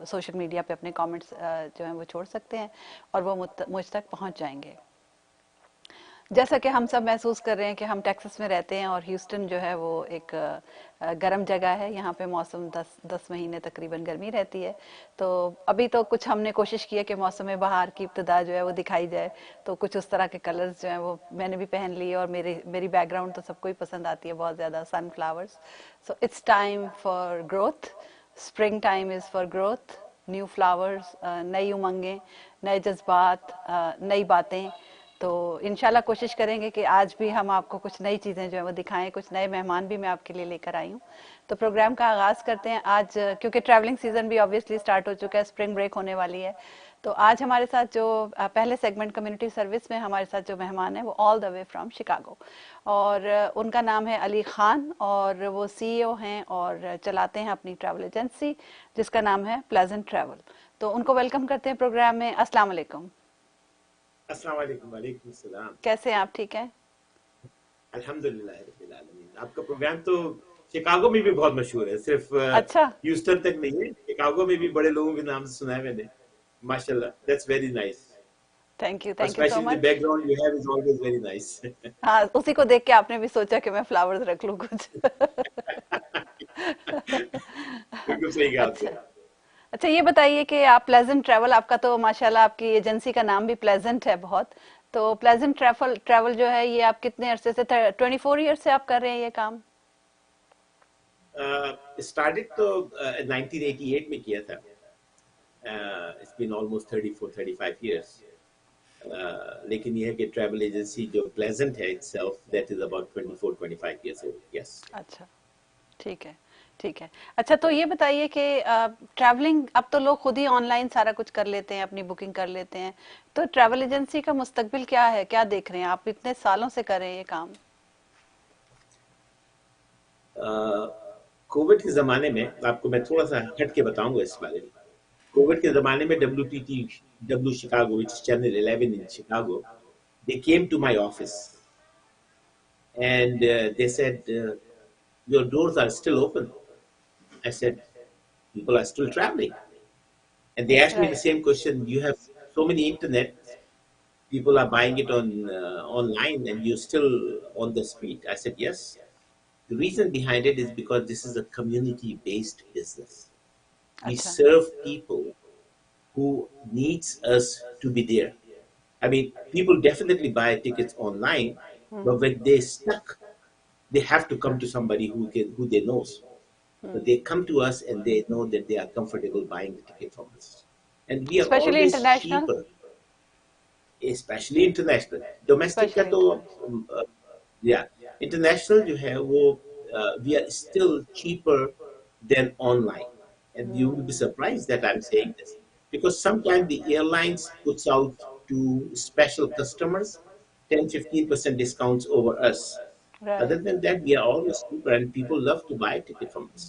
Social media पे अपने comments जो हैं वो छोड़ सकते हैं और वो मुझ तक पहुंच जाएंगे। जैसा कि हम सब महसूस कर रहे हैं कि हम टेक्सास में रहते हैं और ह्यूस्टन जो है वो एक गर्म जगह है। यहाँ पे मौसम 10 महीने तकरीबन गर्मी रहती है। तो अभी तो कुछ हमने कोशिश की है कि मौसम बहार की इब्तिदा जो है वो दिखाई जाए, तो कुछ उस तरह के कलर्स जो हैं वो मैंने भी पहन लिए और मेरी बैकग्राउंड तो सबको ही पसंद आती है बहुत ज़्यादा, sunflowers. So it's time for growth, spring time is for growth, new flowers, नई उमंगें, नए जज्बात, नई बातें। तो इंशाल्लाह कोशिश करेंगे कि आज भी हम आपको कुछ नई चीज़ें जो है वो दिखाएं, कुछ नए मेहमान भी मैं आपके लिए लेकर आई हूँ। तो प्रोग्राम का आगाज़ करते हैं आज, क्योंकि ट्रैवलिंग सीज़न भी ऑब्वियसली स्टार्ट हो चुका है, स्प्रिंग ब्रेक होने वाली है। तो आज हमारे साथ जो पहले सेगमेंट कम्युनिटी सर्विस में हमारे साथ जो मेहमान है वो all the way from Chicago, और उनका नाम है अली खान और वो सीईओ हैं और चलाते हैं अपनी ट्रैवल एजेंसी जिसका नाम है प्लेजेंट ट्रैवल। तो उनको वेलकम करते हैं प्रोग्राम में। अस्सलाम वालेकुम। अस्सलाम वालेकुम। वालेकुम सलाम। कैसे हैं आप, ठीक हैं? अल्हम्दुलिल्लाह रब्बिल आलमीन। आपका प्रोग्राम तो शिकागो में भी बहुत मशहूर है, सिर्फ अच्छा, ह्यूस्टन तक नहीं है, शिकागो में भी बड़े लोगों के नाम से सुना है मैंने। माशाल्लाह, दैट्स वेरी नाइस। और thank you so specially the much. Background you have is always very nice. हाँ, उसी को देख के आपने भी सोचा कि मैं फ्लावर्स रख लूं कुछ। बिल्कुल सही कहा आपने। अच्छा। अच्छा, ये बताइए कि आप प्लेजेंट ट्रैवल, आपका तो माशाल्लाह आपकी एजेंसी का नाम भी प्लेजेंट है बहुत। तो प्लेजेंट ट्रैवल ट्रैवल जो है ये आप कितने अरसे से, 24 ईयर से आप कर रहे हैं ये काम? स्टार्टेड तो 1988 में किया था। It's been almost 34-35 years. लेकिन यह है कि ट्रैवल एजेंसी जो प्लेजेंट है itself, that is about 24-25 years old. Yes. अच्छा, ठीक है, ठीक है। अच्छा, तो ये बताइए कि ट्रैवलिंग अब तो लोग खुद ही ऑनलाइन सारा कुछ कर लेते हैं, अपनी बुकिंग कर लेते हैं। तो ट्रैवल एजेंसी का मुस्तकबिल क्या है, क्या देख रहे हैं आप? इतने सालों से कर रहे हैं ये काम। कोविड के ज़माने में आपको मैं थोड़ा सा हट के बताऊंगा इस बारे में। कोविड के ज़माने में W Chicago, which is channel 11 in Chicago, they came to my office and they said, your doors are still open. I said, people are still traveling. And they asked me the right. same question, you have so many internet, people are buying it on online and you're still on the street. I said, yes. The reason behind it is because this is a community-based business. We अच्छा। serve people who needs us to be there. I mean, people definitely buy tickets online, but when they stuck, they have to come to somebody who they knows. But they come to us and they know that they are comfortable buying the ticket from us. And we are specially always international. cheaper, especially international. Domestic का specially तो international. yeah, international जो है वो we are still cheaper than online. And you will be surprised that I'm saying this because sometimes the airlines puts out to special customers 10-15% discounts over us. Other right. than that, we are always cheaper and people love to buy a ticket from us.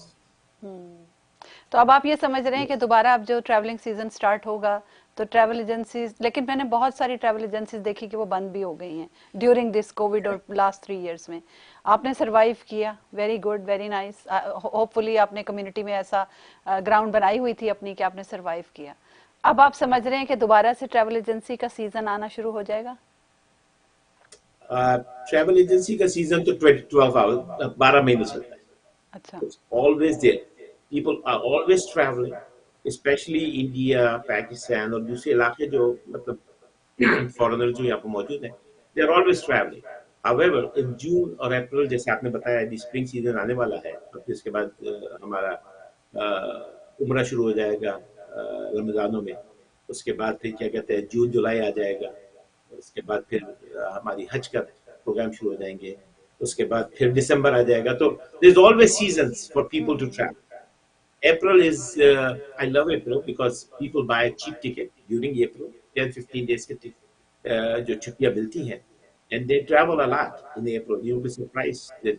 तो अब आप ये समझ रहे हैं कि Yes. दोबारा अब जो ट्रैवलिंग सीजन स्टार्ट होगा तो ट्रैवल एजेंसीज, लेकिन मैंने बहुत सारी ट्रैवल एजेंसीज देखी कि वो बंद भी हो गई हैं ड्यूरिंग दिस कोविड और लास्ट 3 इयर्स में। आपने सरवाइव किया, very good, very nice. Hopefully आपने कम्युनिटी में ऐसा ग्राउंड बनाई हुई थी अपनी कि आपने सरवाइव किया। अब आप समझ रहे हैं कि दोबारा से ट्रैवल एजेंसी का सीजन आना शुरू हो जाएगा? ट्रैवल एजेंसी का सीजन तो 12 आवर 12 महीने चलता है. अच्छा। It's always there. People are always traveling, especially India, Pakistan और दूसरे इलाके जो मतलब फॉरेनर जो यहाँ पर मौजूद हैं, they are always traveling. However, in June और April जैसे आपने बताया, the spring season आने वाला है और फिर इसके बाद हमारा उम्रा शुरू हो जाएगा रमजानों में. उसके बाद फिर क्या कहते हैं जून जुलाई आ जाएगा. उसके बाद फिर हमारी हज का प्रोग्राम शुरू हो जाएंगे. उसके बाद फिर दिसंबर आ जाएगा. तो there's always seasons for people to travel. April is I love April because people buy a cheap ticket during April, 10-15 days के जो छुट्टियां मिलती हैं, and they travel a lot in April. You'll be surprised that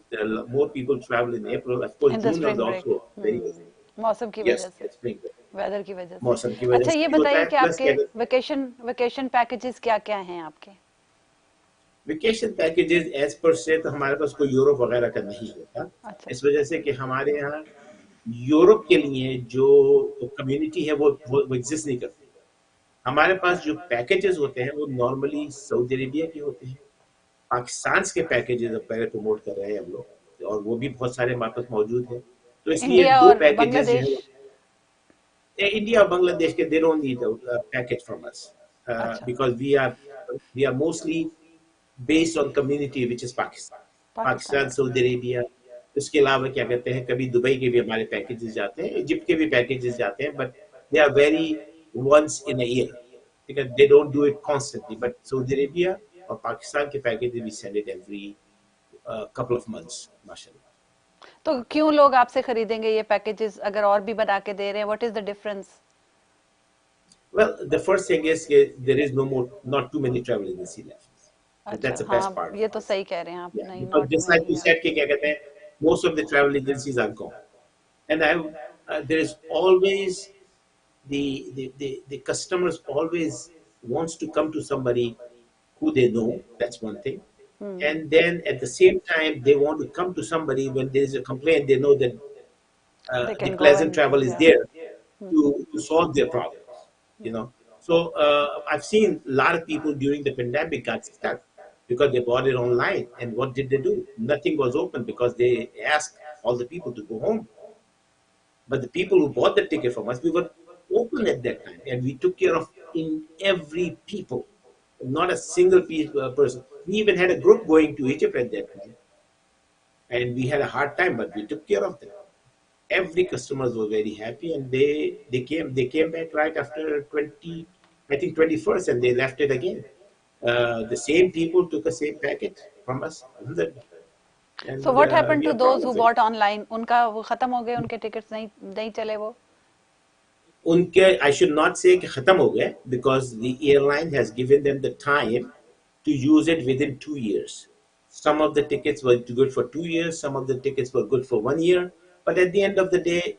more people travel in April. Of course, in the June is spring break. also very busy. मौसम की Yes, वजह से, yes, spring break. Weather की वजह से। मौसम की वजह अच्छा, से ये भी होता बताइए है कि प्लस आपके वेकेशन वेकेशन पैकेजेस क्या क्या हैं आपके? वेकेशन पैकेजेस एज पर से तो हमारे पास कोई यूरोप वगैरह का नहीं होता. अच्छा। इस वजह से कि हमारे यहाँ यूरोप के लिए जो कम्युनिटी है वो एग्जिस्ट नहीं करती। हमारे पास जो पैकेजेस होते हैं वो नॉर्मली सऊदी अरेबिया के होते हैं, पाकिस्तान के पैकेजेस अब पहले प्रमोट कर रहे हैं हम लोग, और वो भी बहुत सारे हमारे पास मौजूद हैं। तो इसलिए इंडिया दो और पैकेजेस जो बांग्लादेश। है, इंडिया और बांग्लादेश के, they don't need package from us, अच्छा, because we are mostly based on community which is Pakistan. Pakistan Pakistan, में। सऊदी अरेबिया, उसके अलावा क्या कहते हैं, कभी दुबई के भी हमारे पैकेजेस जाते हैं, इजिप्ट के भी पैकेजेस जाते हैं, but they are very once in a year, ठीक है, they don't do it constantly. But Saudi Arabia और पाकिस्तान के packages we send it every couple of months, mashallah. तो क्यों लोग आपसे खरीदेंगे ये पैकेजेस अगर और भी बना के दे रहे हैं? What is the difference? Well, the first thing is there is no more, not too many travel agency left. अच्छा, That's the best हाँ, part of ये तो this. सही कह रहे हैं आप, Yeah, नहीं, because not just like many, you हाँ। said, कि क्या कहते हैं, most of the travel agencies are gone, and there is always the customers always wants to come to somebody who they know. That's one thing, hmm. and then at the same time they want to come to somebody when there is a complaint. They know that they the can go pleasant and, travel is या। there to solve their problems, you know. So I've seen a lot of people during the pandemic got stuck because they bought it online. And what did they do? Nothing was open because they asked all the people to go home. But the people who bought the ticket from us, we were open at that time and we took care of in every people, not a single person. We even had a group going to Egypt at that time, and we had a hard time, but we took care of them. Every customers were very happy, and they came back right after 20, I think 21st, and they left it again. The same people took the same package from us, so and what happened we too are those proud who of it. Bought online? उनका वो खत्म हो गए, उनके tickets नहीं नहीं चले वो? उनके, I should not say कि खत्म हो गए, because the airline has given them the time to use it within 2 years. Some of the tickets were good for 2 years, some of the tickets were good for 1 year. But at the end of the day,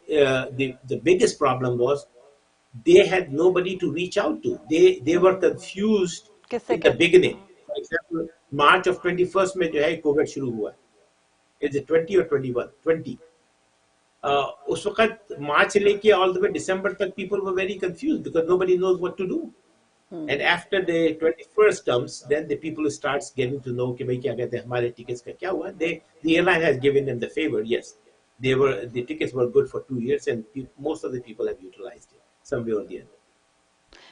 the biggest problem was they had nobody to reach out to. They were confused किससे in the कहते? beginning. For example, March of 21st में जो है Covid शुरू हुआ, is it 20 or 21? 20. उस वक्त मार्च से लेके all the way December तक people were very confused because nobody knows what to do. And after the 21st comes, then the people starts getting to know कि भाई क्या कहते हैं, हमारे tickets का क्या हुआ. The airline has given them the favor. Yes, the tickets were good for 2 years, and most of the people have utilized it some way or the other.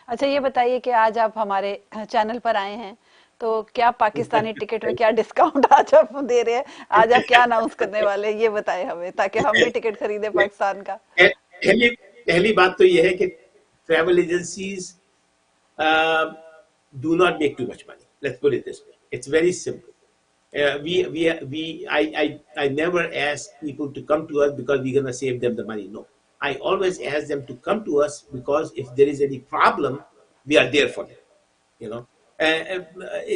अच्छा, ये बताइए कि आज आप हमारे चैनल पर आए हैं, तो क्या पाकिस्तानी टिकट में क्या डिस्काउंट आज आप दे रहे हैं? आज आप क्या अनाउंस करने वाले हैं, ये बताएं हमें, ताकि हम भी टिकट खरीदे पाकिस्तान का। पहली पहली बात तो यह है कि travel agencies do not make too much money. Let's put it this way. It's very simple. I never ask people to come to us because we're gonna save them the money. No, I always ask them to come to us because if there is any problem, we are there for them. You know,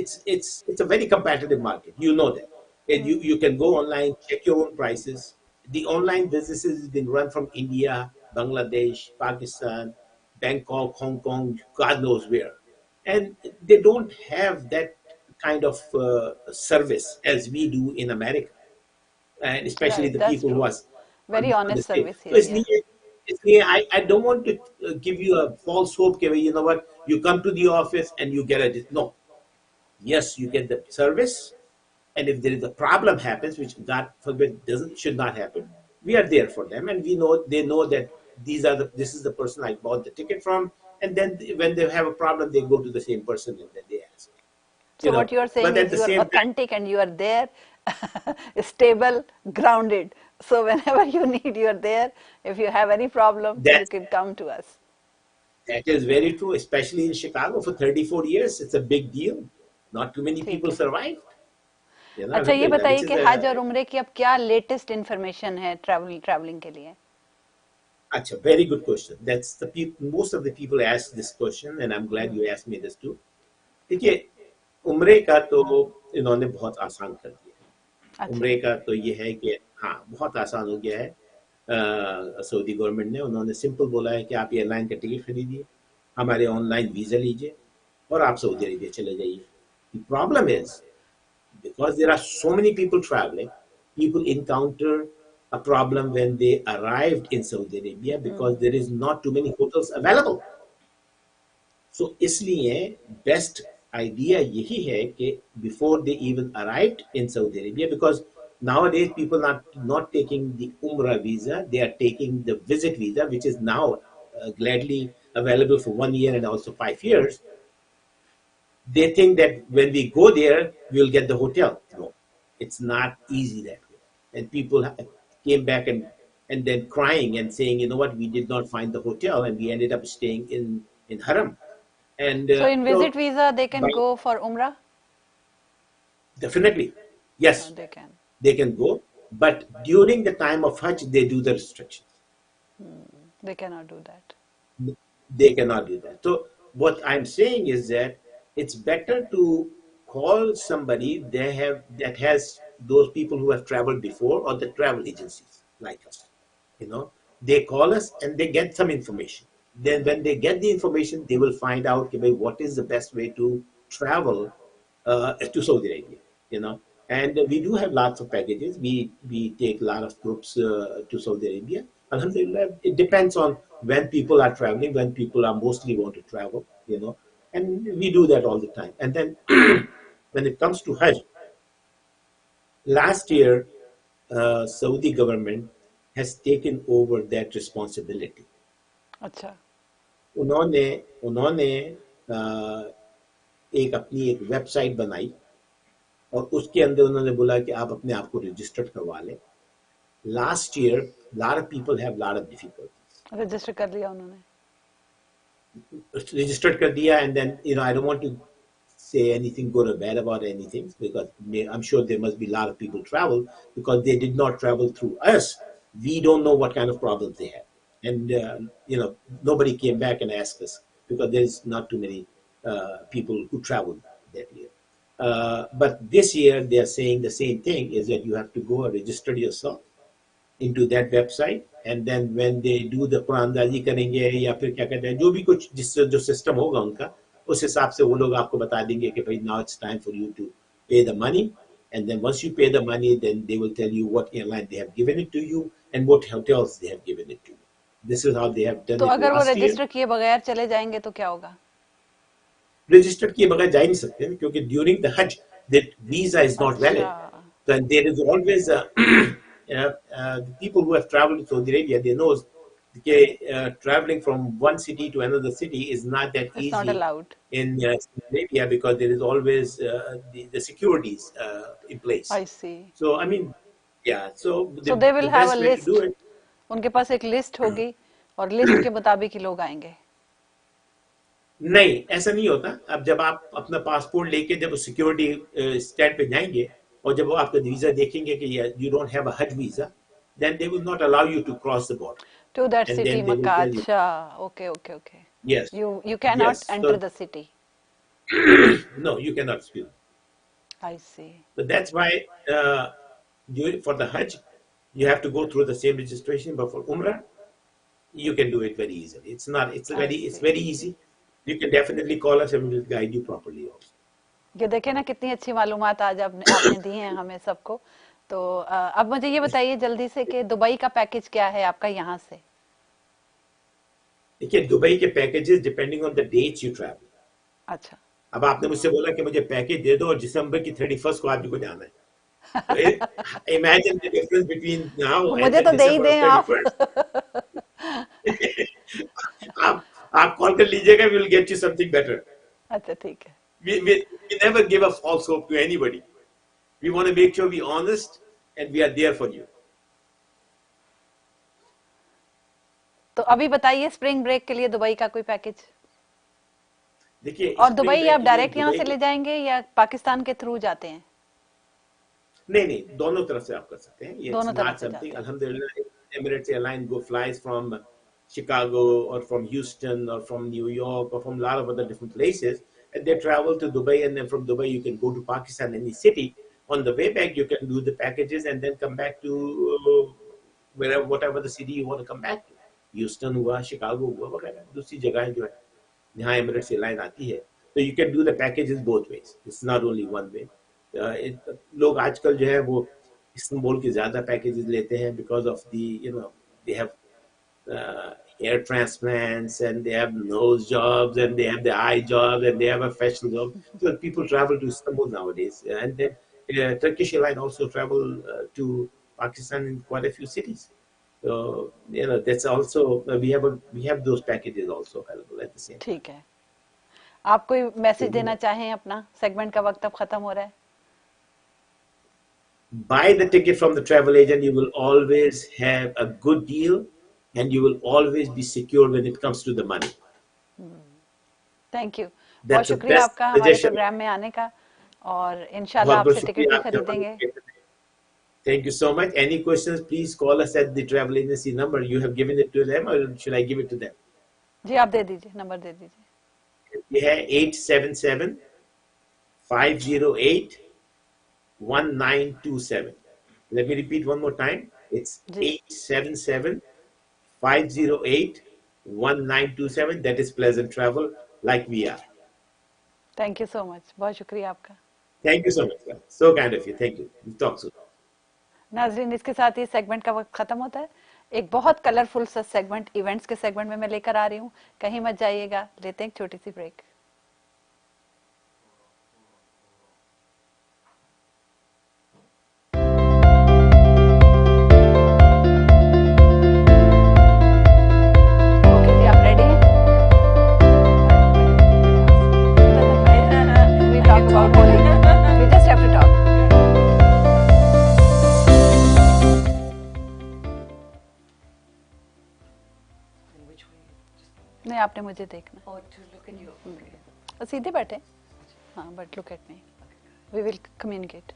it's a very competitive market. You know that, and you can go online, check your own prices. The online businesses has been run from India, Bangladesh, Pakistan, Bangkok, Hong Kong, God knows where, and they don't have that kind of service as we do in America, and especially right, the that's people true. who are very on the honest state. Service So here, या। इसलिए I don't want to give you a false hope that you know what, you come to the office and you get a no. Yes, you get the service, and if there is a problem happens, which God forbid doesn't should not happen, we are there for them, and we know they know that this is the person I bought the ticket from, and then when they have a problem, they go to the same person and then they ask, So what you are But saying at is the you are same time, authentic and you are there, stable, grounded. So whenever you need, you are there. If you have any problem, you that can come to us. that is very true, especially in Chicago for 34 years. It's a big deal. Not too many ठीक people है। survived, अच्छा, ये बताइए which is कि a हज और उम्रे की अब क्या लेटेस्ट इन्फॉर्मेशन है ट्रैवलिंग के लिए? Acha, very good question. That's the people. Most of the people ask this question, and I'm glad you asked me this too. देखिए, उम्रे का तो इन्होंने बहुत आसान कर दिया। अच्छा। उम्रे का तो ये है कि हाँ, बहुत आसान हो गया है। सऊदी गवर्नमेंट ने, उन्होंने सिंपल बोला है कि आप एयरलाइन का टिकट खरीदिए, हमारे ऑनलाइन वीजा लीजिए, और आप सऊदी अरेबिया चले जाइए। The problem is because there are so many people traveling, people encounter a problem when they arrived in Saudi Arabia because there is not too many hotels available. So इसलिए best idea यही है कि before they even arrived in Saudi Arabia, because nowadays people are not taking the Umrah visa, they are taking the visit visa, which is now gladly available for 1 year and also 5 years. They think that when we go there, we'll get the hotel. No, it's not easy that way. And people came back and then crying and saying, you know what, we did not find the hotel and we ended up staying in Haram. And So in so, visit visa, they can by, go for Umrah? definitely, yes, They can. they can go. But during the time of Hajj, they do the restrictions. They cannot do that. They cannot do that. So what I'm saying is that it's better to call somebody that has those people who have traveled before, or the travel agencies like us. You know, they call us and they get some information. Then when they get the information, they will find out, okay, what is the best way to travel to Saudi Arabia. You know, and we do have lots of packages. We take a lot of groups to Saudi Arabia. Alhamdulillah, it depends on when people are traveling, when people are mostly want to travel, you know, and we do that all the time. And then when it comes to Hajj, last year, Saudi government has taken over that responsibility. अच्छा. उन्होंने उन्होंने अ, एक website बनाई और उसके अंदर उन्होंने बोला कि आप अपने आप को रजिस्टर्ड करवा लें. Last year, a lot of people have a lot of difficulties. Register कर लिया उन्होंने. Registered kar diya, and then, you know, I don't want to say anything good or bad about anything, because I'm sure there must be a lot of people travel because they did not travel through us. We don't know what kind of problems they have, and you know, nobody came back and asked us because there's not too many people who traveled that year. But this year they are saying the same thing: is that you have to go and register yourself into that website, and then when they do the कुरानदाजी करेंगे या फिर क्या कहते हैं, जो भी कुछ जिस जो सिस्टम होगा उनका, उस हिसाब से वो लोग आपको बता देंगे कि भाई now it's time for you to pay the money, and then once you pay the money, then they will tell you what airline they have given it to you and what hotels they have given it to you. This is how they have done तो it अगर वो last year. Register किए बगैर चले जाएंगे तो क्या होगा? रजिस्टर्ड किए बगैर जा ही नहीं सकते हैं, क्योंकि ड्यूरिंग द हज that visa is not valid. अच्छा. Then there is always the people who have traveled to Saudi Arabia, they know traveling from one city to another city is not that It's not easy allowed. in Saudi Arabia, because there is always the securities in place. I see. So I mean, yeah. So So they the will have a best way to do list. it. उनके पास एक list होगी और list के मुताबिक ही लोग आएंगे. नहीं, ऐसा नहीं होता. अब जब आप अपना पासपोर्ट लेके जब सिक्योरिटी स्टैंड पे जाएंगे और जब वो आपका वीजा देखेंगे कि यू डोंट हैव अ हज visa, then they will not allow you to cross the border, To that and city, then they will Makkah. tell you, अच्छा. Okay, okay, okay. yes, You cannot yes. enter So the city. no, you cannot speak. I see. So that's why for the hajj you have to go through the same registration, but for umrah you can do it very easily. I It's see. very easy. You can definitely call us and we'll guide you properly also. ये देखे ना कितनी अच्छी मालूमात आज आपने आपने दी हैं हमें सबको. तो अब मुझे ये बताइए जल्दी से कि दुबई का पैकेज क्या है आपका यहाँ से? देखिए, दुबई के packages depending on the dates you travel. अच्छा. अब आपने मुझसे बोला कि मुझे पैकेज दे दो और दिसंबर की 31st को आपको जाना है, तो imagine the difference between now and मुझे देन तो दे ही दिसंबर दें ऑफ आप. 31st. आप कॉल कर लीजिएगा, we will get you something better. अच्छा ठीक है. We never give a false hope to anybody. We want to make sure we're honest and we are there for you. तो अभी बताइए स्प्रिंग ब्रेक के लिए दुबई का कोई पैकेज. देखिए, और स्प्रिंग दुबई ब्रेक आप के लिए डायरेक्ट यहाँ दुबई से ले जाएंगे या पाकिस्तान के थ्रू जाते हैं? नहीं, दोनों तरफ से आप कर सकते हैं. It's दोनों तरफ not से something, जाते हैं. alhamdulillah, Emirates Airline go flies from Chicago or from Houston or from New York or from a lot of other different places, and they travel to Dubai, and then from Dubai you can go to Pakistan, any city. On the way back you can do the packages and then come back to whatever the city you want to come back to. Houston हुआ, Chicago हुआ, वगैरह दूसरी जगह जो है यहाँ Emirates Airline आती है. So you can do the packages both ways. It's not only one way. लोग आजकल जो है वो इस्तांबुल के ज़्यादा पैकेजेस लेते हैं because of the they have hair transplants and they have nose jobs and they have the eye jobs and they have a fashion job. So people travel to Istanbul nowadays, and then Turkish airline also travel to Pakistan in quite a few cities. So that's also we have those packages also available at the same time. ठीक है, आप कोई So message देना चाहें? अपना segment का वक्त अब खत्म हो रहा है। buy the ticket from the travel agent. You will always have a good deal, and you will always be secure when it comes to the money. Thank you, बहुत That's the शुक्रिया best आपका हमारे suggestion. Programme में आने का, और इंशाल्लाह बहुत बहुत आपसे टिकट शुक्रिया भी आपसे हमारे खरीदेंगे। कहने में। Thank you so much. Any questions, please call us at the travel agency number. You have given it to them, or should I give it to them? जी आप दे दीजिए, नंबर दे दीजिए। ये है 877-508-1927. Let me repeat one more time. It's जी 877-508-1927. That is Pleasant Travel, like we are. Thank you so much, बहुत शुक्रिया आपका। Thank you so much, sir. So kind of you. Thank you. We'll talk soon. नाजरीन, इसके साथ ही segment का वक्त खत्म होता है। एक बहुत कलरफुल सा सेगमेंट इवेंट्स के सेगमेंट में मैं लेकर आ रही हूँ, कहीं मत जाइएगा, लेते हैं एक छोटी सी ब्रेक। ओके जी, आप रेडी हैं? We talk about Holi. We just have to talk. नहीं, आपने मुझे देखना। सीधे बैठे, हाँ, but look at me, we will communicate.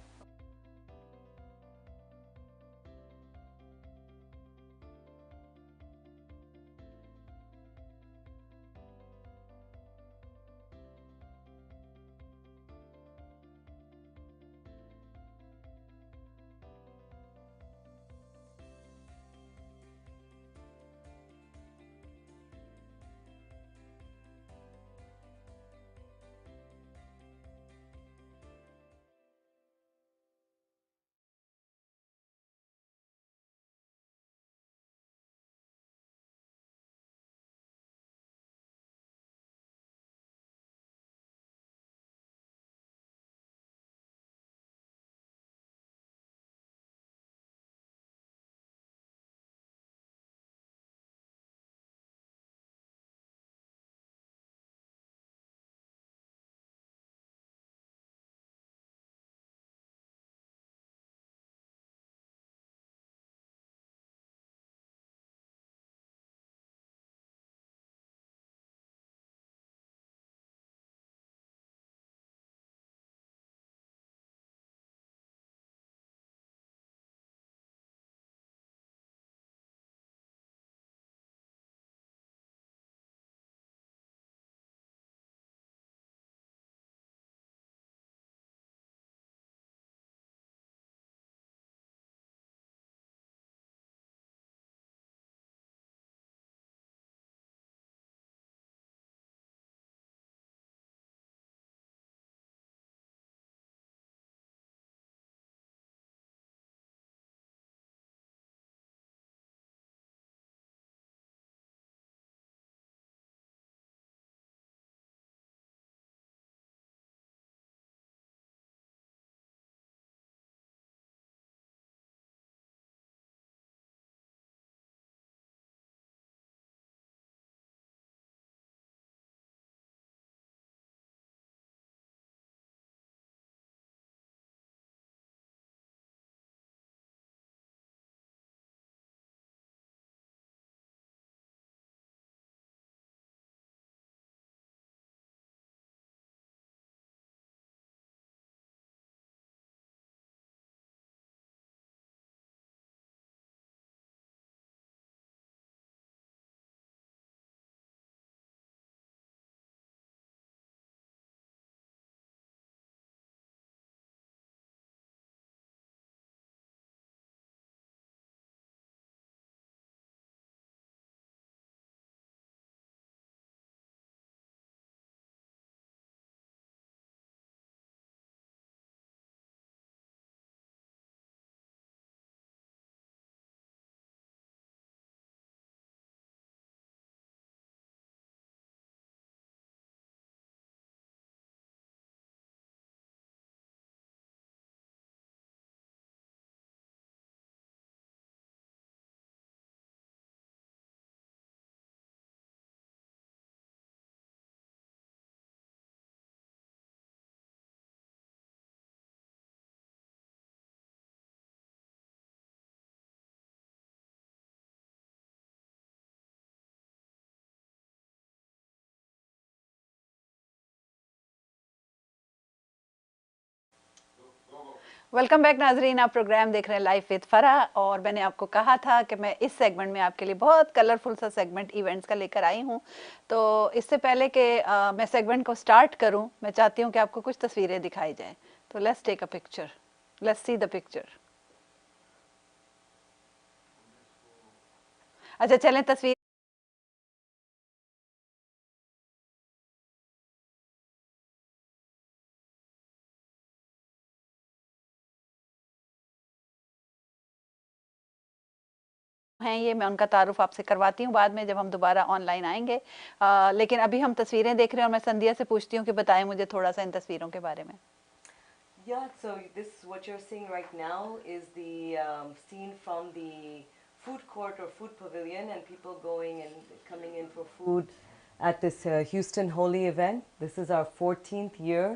Welcome back नाजरीन, आप प्रोग्राम देख रहे हैं लाइफ विद फराह। और मैंने आपको कहा था कि मैं इस सेगमेंट में आपके लिए बहुत कलरफुल सा सेगमेंट इवेंट्स का लेकर आई हूँ। तो इससे पहले कि मैं सेगमेंट को स्टार्ट करूँ, मैं चाहती हूँ कि आपको कुछ तस्वीरें दिखाई जाएं। तो let's take a picture, let's see the picture. अच्छा चलें, तस्वीर हैं ये, मैं उनका तारुफ आपसे करवाती हूँ बाद में जब हम दोबारा ऑनलाइन आएंगे। लेकिन अभी हम तस्वीरें देख रहे हैं और मैं संध्या से पूछती हूँ कि बताएं मुझे थोड़ा सा इन तस्वीरों के बारे में। Yeah, so this what you're seeing right now is the scene from the food court or food pavilion, and people going and coming in for food at this Houston Holy event. This is our 14th year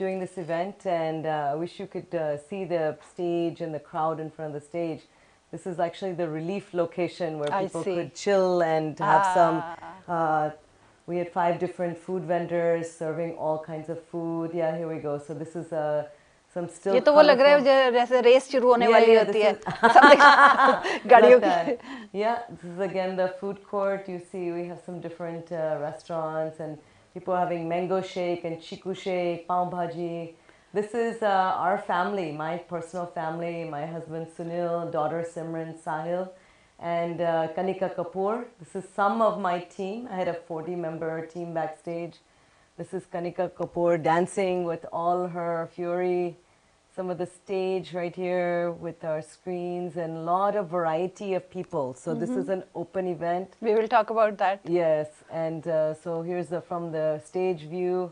doing this event, and I wish you could see the stage and the crowd in front of the stage. This is actually the relief location where people could chill and have some. We had 5 different food vendors serving all kinds of food. Yeah, here we go. So this is some still. ये तो वो लग रहा है जैसे race शुरू होने वाली होती है गाड़ियों की. Yeah, this is again the food court. You see we have some different restaurants, and people are having mango shake and chiku shake, pav bhaji. This is our family, my personal family, my husband Sunil, daughter Simran, Sahil, and Kanika Kapoor. This is some of my team. I had a 40-member team backstage. This is Kanika Kapoor dancing with all her fury. Some of the stage right here with our screens and a lot of variety of people. So this is an open event. We will talk about that. Yes, and so here's from the stage view.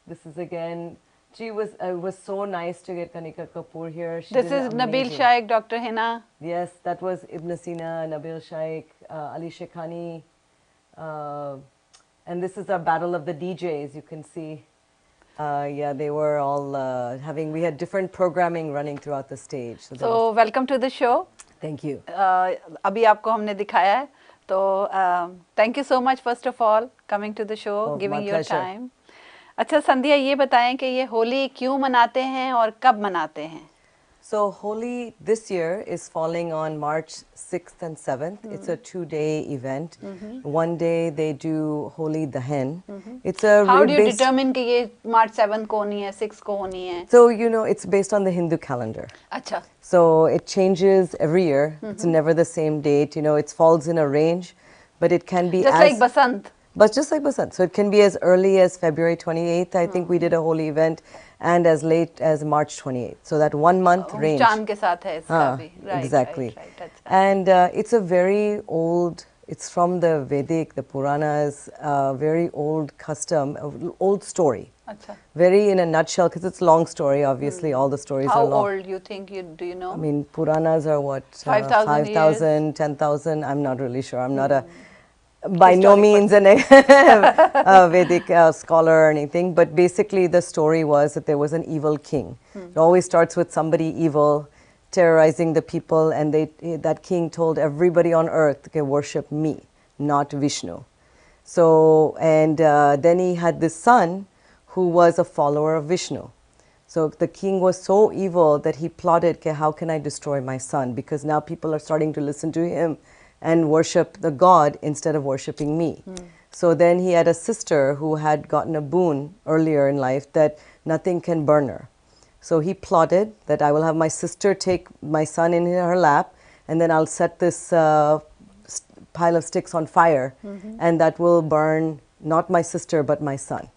This is again. It was so nice to get Kanika Kapoor here. This is Nabil Shaikh, Dr. Hina. Yes, that was Ibn Sina, Nabil Shaikh, Ali Shekhani. And this is our battle of the DJs, you can see. Yeah, they were all we had different programming running throughout the stage. So welcome to the show. Thank you. अभी आपको हमने दिखाया है, तो thank you so much first of all coming to the show, giving your time. अच्छा संध्या, ये बताएं कि ये होली क्यों मनाते हैं और कब मनाते हैं? So Holi this year is falling on March 6th and 7th. It's a 2-day event. One day they do Holi Dahan. It's a How do you determine कि ये March 7th को होनी है, 6th को होनी है? So it's based on the Hindu calendar. अच्छा. So it changes every year. It's never the same date. It falls in a range, but it can be just like Basant. But just like Basant. So it can be as early as February 28th. I think we did a Holi event, and as late as March 28th. So that 1 month range. Chand ke saath hai iska bhi. Right, exactly. Right. And it's a very old, it's from the Vedic, the Puranas, very old custom, old story. Achha. Very in a nutshell, because it's a long story, obviously, all the stories How are long. How old you think, do you know? I mean, Puranas are what? 5,000 10,000, I'm not really sure. I'm not by no means a Vedic scholar or anything, but basically the story was that there was an evil king. It always starts with somebody evil terrorizing the people, and that king told everybody on earth to worship me, not Vishnu. So, and then he had this son who was a follower of Vishnu. So the king was so evil that he plotted, how can I destroy my son? Because now people are starting to listen to him and worship the god instead of worshiping me. So then he had a sister who had gotten a boon earlier in life that nothing can burn her. So he plotted that I will have my sister take my son in her lap, and then I'll set this pile of sticks on fire, and that will burn not my sister but my son.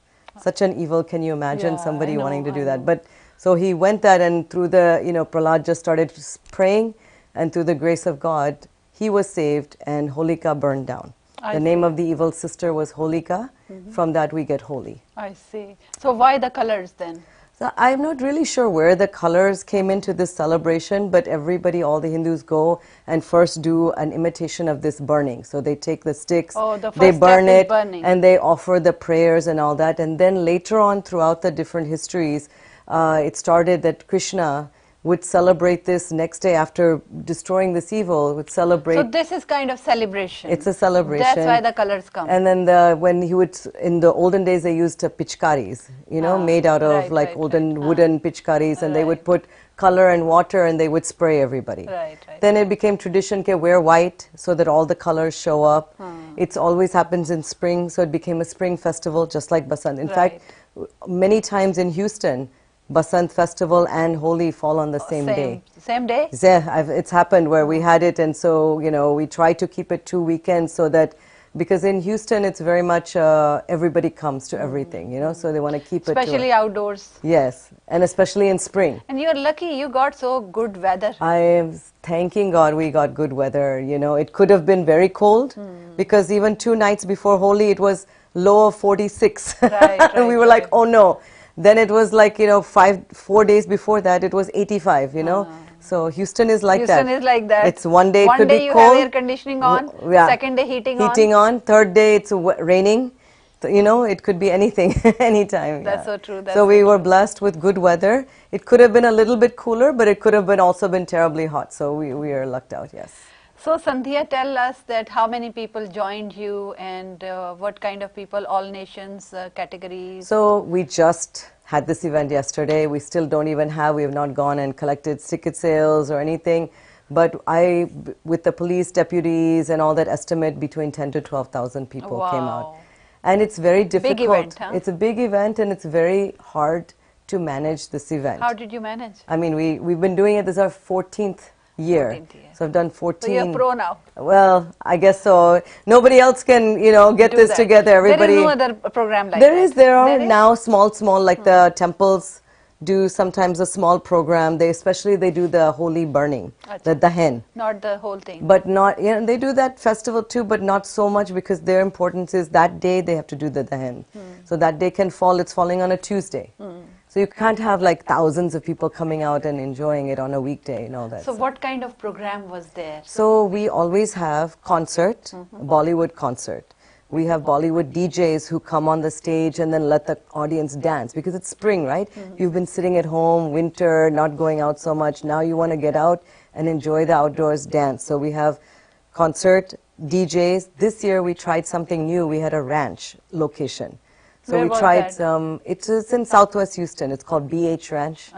Such an evil, can you imagine somebody wanting to do that? But so he went that, and through the, Prahlad just started praying, and through the grace of God, he was saved, and Holika burned down. The name of the evil sister was Holika. From that we get Holi. I see. So why the colors then? So I'm not really sure where the colors came into this celebration, but everybody, all the Hindus go and first do an imitation of this burning. So they take the sticks, they burn it, and they offer the prayers and all that. And then later on throughout the different histories, it started that Krishna would celebrate this next day after destroying this evil, would celebrate. So this is kind of celebration. It's a celebration. That's why the colors come. And then when he would, in the olden days, they used pichkaris, made out of olden wooden pichkaris, and they would put color and water, and they would spray everybody. Right, right. Then it became tradition to wear white so that all the colors show up. It always happens in spring, so it became a spring festival, just like Basant. In fact, many times in Houston, Basant festival and Holi fall on the same day. Same day? Yeah, it's happened where we had it, and so, you know, we try to keep it 2 weekends so that, because in Houston it's very much everybody comes to everything, you know, so they want to keep it. Especially outdoors. Yes, and especially in spring. And you're lucky you got so good weather. I am thanking God we got good weather, you know. It could have been very cold because even 2 nights before Holi it was low of 46. And we were like, oh no. Then it was like, you know, 4 days before that it was 85, you know. So Houston is like that. Houston is like that. It's one day it could be cold. One day you have air conditioning on, second day heating on. Third day it's raining. So, you know, it could be anything, anytime. That's so true. So we were blessed with good weather. It could have been a little bit cooler, but it could have been also been terribly hot. So we are lucked out, yes. So Sandhya, tell us that how many people joined you and what kind of people, all nations, categories? So we just had this event yesterday. We still don't even have, we have not gone and collected ticket sales or anything. But with the police deputies and all that, estimate between 10 to 12,000 people came out. And it's very difficult. Big event, huh? It's a big event and it's very hard to manage this event. How did you manage? I mean, we've been doing it, this is our 14th year. 14th year. So I've done 14. So you're pro now. Well, I guess so. Nobody else can, you know, get this together. Everybody. There is no other program like that. There are now small, like the temples do sometimes a small program. They do the holy burning, the hen. Not the whole thing. But not, you know, they do that festival too, but not so much because their importance is that day they have to do the hen. So that day can fall, it's falling on a Tuesday. So you can't have like thousands of people coming out and enjoying it on a weekday and all that. So what kind of program was there? So we always have concert, Bollywood concert. We have Bollywood DJs who come on the stage and then let the audience dance because it's spring, right? You've been sitting at home, winter, not going out so much. Now you want to get out and enjoy the outdoors dance. So we have concert, DJs. This year we tried something new. We had a ranch location. So we tried some, it's in Southwest Houston. It's called BH Ranch.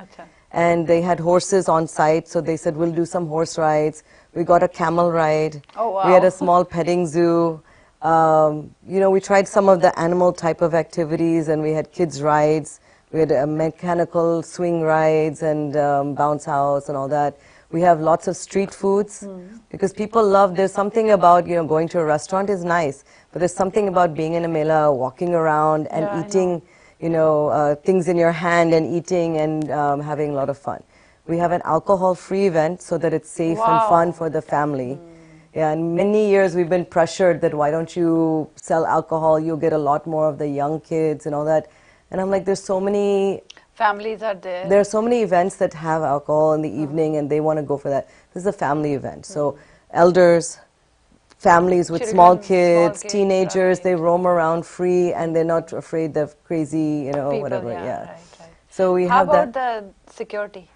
And they had horses on site. So they said, we'll do some horse rides. We got a camel ride. Oh, wow. We had a small petting zoo. You know, we tried some of the animal type of activities and we had kids rides. We had mechanical swing rides and bounce house and all that. We have lots of street foods because people love, there's something about, you know, going to a restaurant is nice, but there's something about being in a mela, walking around and eating, you know, things in your hand and eating and having a lot of fun. We have an alcohol-free event so that it's safe and fun for the family. Yeah, and many years we've been pressured that why don't you sell alcohol, you'll get a lot more of the young kids and all that. And I'm like, there's so many... Families are there. There are so many events that have alcohol in the evening and they want to go for that. This is a family event. So elders, families with small kids, teenagers, they roam around free and they're not afraid of crazy, you know, whatever. Yeah. So we have that. How about the security?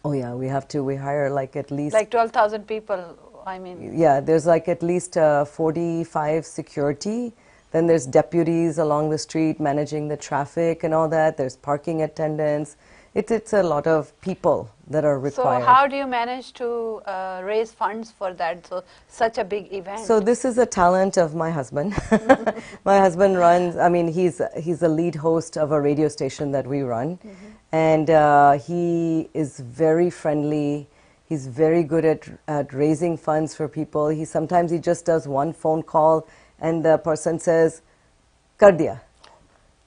Oh yeah, we have to. We hire like at least... Like 12,000 people, I mean... Yeah, there's like at least 45 security. Then there's deputies along the street managing the traffic and all that. There's parking attendants. It's a lot of people that are required. So how do you manage to raise funds for that? So such a big event. So this is a talent of my husband. My husband runs, I mean, he's a lead host of a radio station that we run. And he is very friendly. He's very good at raising funds for people. Sometimes he just does one phone call and the person says, "Kar diya."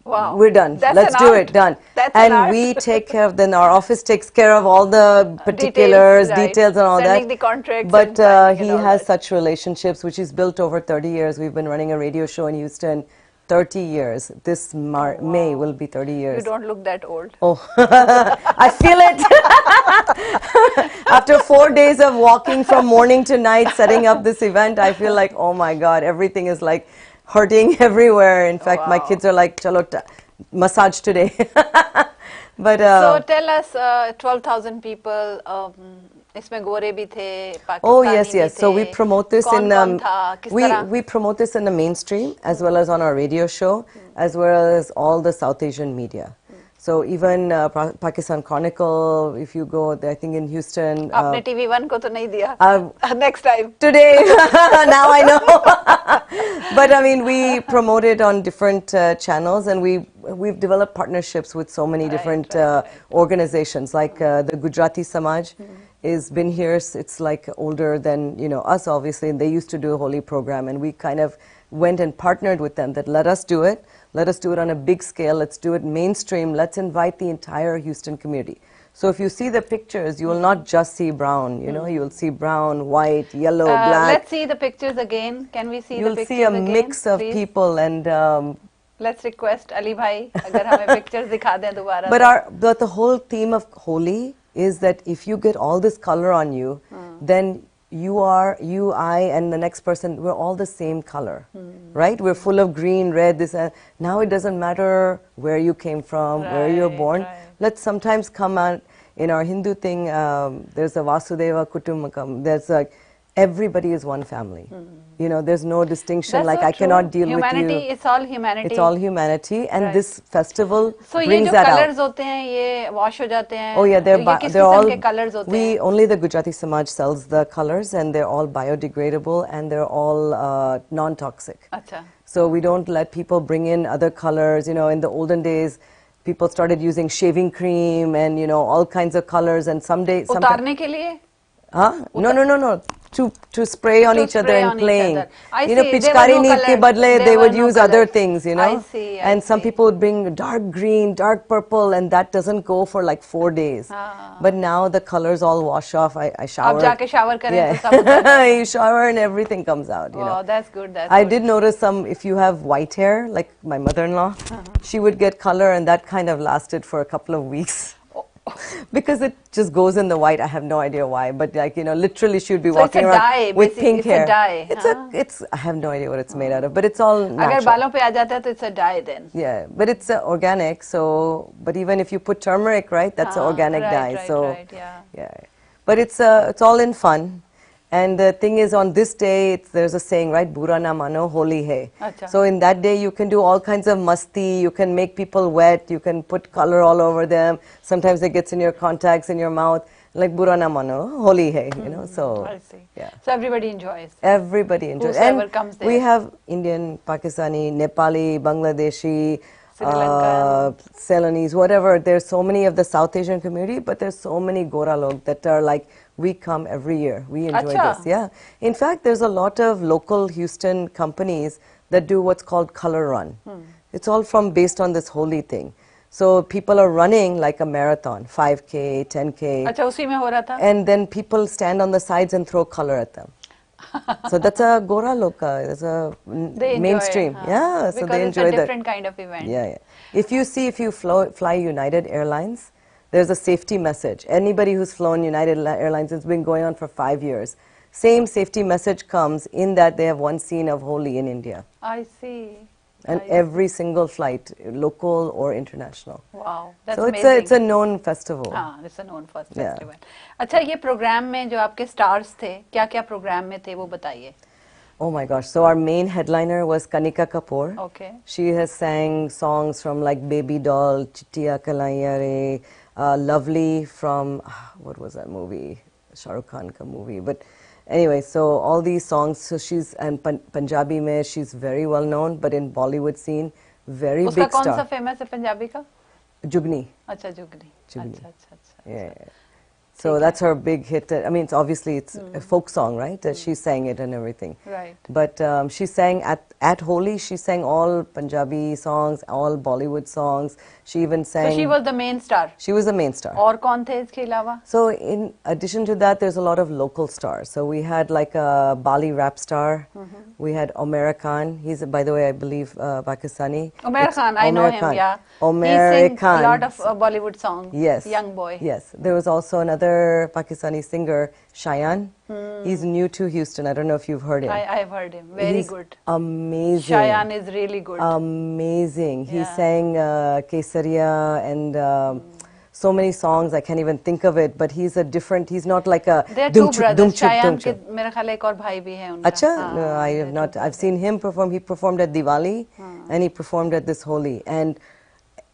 Wow. We're done. Let's do it. Done. And we take care of, then our office takes care of all the particulars, details and all Sending that. the contracts. But he has such relationships, which he's built over 30 years. We've been running a radio show in Houston 30 years. This May will be 30 years. You don't look that old. Oh, I feel it. After 4 days of walking from morning to night, setting up this event, I feel like, oh my God, everything is like hurting everywhere. In fact, my kids are like, chalo, massage today. But so tell us, 12,000 people. इसमें गोरे भी थे, Pakistani oh yes, भी so we थे. promote this कौन in कौन था, किस तरह? we promote this in the mainstream as well as on our radio show as well as all the South Asian media. So even Pakistan Chronicle, if you go, I think in Houston. आपने TV1 को तो नहीं दिया. Next time. Today, now I know. But I mean, we promote it on different channels, and we've developed partnerships with so many different organizations, like the Gujarati Samaj. Is been here. It's like older than us, obviously, and they used to do a Holi program, and we kind of went and partnered with them. That let us do it. Let us do it on a big scale. Let's do it mainstream. Let's invite the entire Houston community. So if you see the pictures, you will not just see brown. You will see brown, white, yellow, black. Let's see the pictures again. Can we see the pictures again? You'll see a mix of people, and let's request Ali Bhai, अगर हमें pictures दिखा दें दोबारा. But the whole theme of Holi is that if you get all this color on you, then you, I, and the next person, we're all the same color, right? We're full of green, red, this, and now it doesn't matter where you came from, where you're born. Let's sometimes come out in our Hindu thing. There's a Vasudeva Kutumbakam. There's like everybody is one family. There's no distinction. That's like so I true. cannot deal humanity, with you. It's all humanity. It's all humanity, and this festival so brings that out. So ये जो colors होते हैं, ये wash हो जाते हैं. Oh yeah, they're all. के colors होते हैं? Only the Gujarati Samaj sells the colors, and they're all biodegradable, and they're all non-toxic. अच्छा. So we don't let people bring in other colors. In the olden days, people started using shaving cream and all kinds of colors, and someday. उतारने के लिए? Huh? No. To spray on each other and playing. I see. Pichkari neat ke badle, they would use other things, I see. And some people would bring dark green, dark purple, and that doesn't go for like 4 days. But now the colors all wash off. I shower. आप जाके shower करें Yeah. तो सब उतर You shower and everything comes out. Wow, that's good. I did notice if you have white hair, like my mother-in-law, she would get color, and that kind of lasted for a couple of weeks. Because it just goes in the white. I have no idea why, but literally she would be walking around with pink hair. It's a dye. It's I have no idea what it's made out of, but it's all natural. अगर बालों पे आ जाता है तो it's a dye then. Yeah, but it's organic. So, but even if you put turmeric, right, that's an organic dye. Right, yeah. But it's all in fun. And the thing is, on this day, there's a saying, right? Bura na mano, holi hai. Achha. So in that day, you can do all kinds of masti. You can make people wet. You can put color all over them. Sometimes it gets in your contacts, in your mouth. Like bura na mano, holi hai. So I see. Yeah. So everybody enjoys. Everybody enjoys. Whosoever And comes there. we have Indian, Pakistani, Nepali, Bangladeshi, Sri Lankan, Ceylonese, whatever. There's so many of the South Asian community, but there's so many Gora log that are like, we come every year. We enjoy this. Yeah. In fact, there's a lot of local Houston companies that do what's called color run. It's all based on this Holi thing. So people are running like a marathon, 5K, 10K. अच्छा उसी में हो रहा था? And then people stand on the sides and throw color at them. So that's a Gora Loka. That's a mainstream. Yeah, so they enjoy that. Because it's a different kind of event. Yeah. If you fly United Airlines, there's a safety message. Anybody who's flown United Airlines, it's been going on for 5 years. Same safety message comes in that they have one scene of Holi in India. I see. And every single flight, local or international. Wow, that's so amazing. it's a known festival. It's a known festival. अच्छा ये programme में जो आपके stars थे, क्या-क्या programme में थे वो बताइए. Oh my gosh! So our main headliner was Kanika Kapoor. Okay. She has sang songs from like Baby Doll, Chittiya Kalaiya Re, Lovely from what was that movie? Shah Rukh Khan ka movie. But anyway, so all these songs. So she's and Punjabi mein she's very well known, but in Bollywood scene, very उसका big star. कौन सा famous है पंजाबी का? Jugni. अच्छा जुगनी. अच्छा. Yeah. So that's her big hit. I mean, it's a folk song, right? She sang it and everything. Right. But she sang at Holi. She sang all Punjabi songs, all Bollywood songs. She even sang. So she was the main star. She was the main star. और कौन थे इसके अलावा? So in addition to that, there's a lot of local stars. So we had like a Bali rap star. We had Omer Khan. He's, by the way, I believe Pakistani. Omer Khan, I know him. Yeah. Omer He sings Khan. a lot of Bollywood songs. Yes. Young boy. Yes. There was also another Pakistani singer, Shayan. He's new to Houston. I don't know if you've heard him. I have heard him. Very He's good. Amazing. Shayan is really good. Amazing. He Yeah. sang Kesariya and so many songs. I can't even think of it. But he's not like a. There are two brothers. Shayan के मेरा ख्याल एक और भाई भी है उनका. Acha? No, I have not. I've seen him perform. He performed at Diwali and he performed at this Holi. And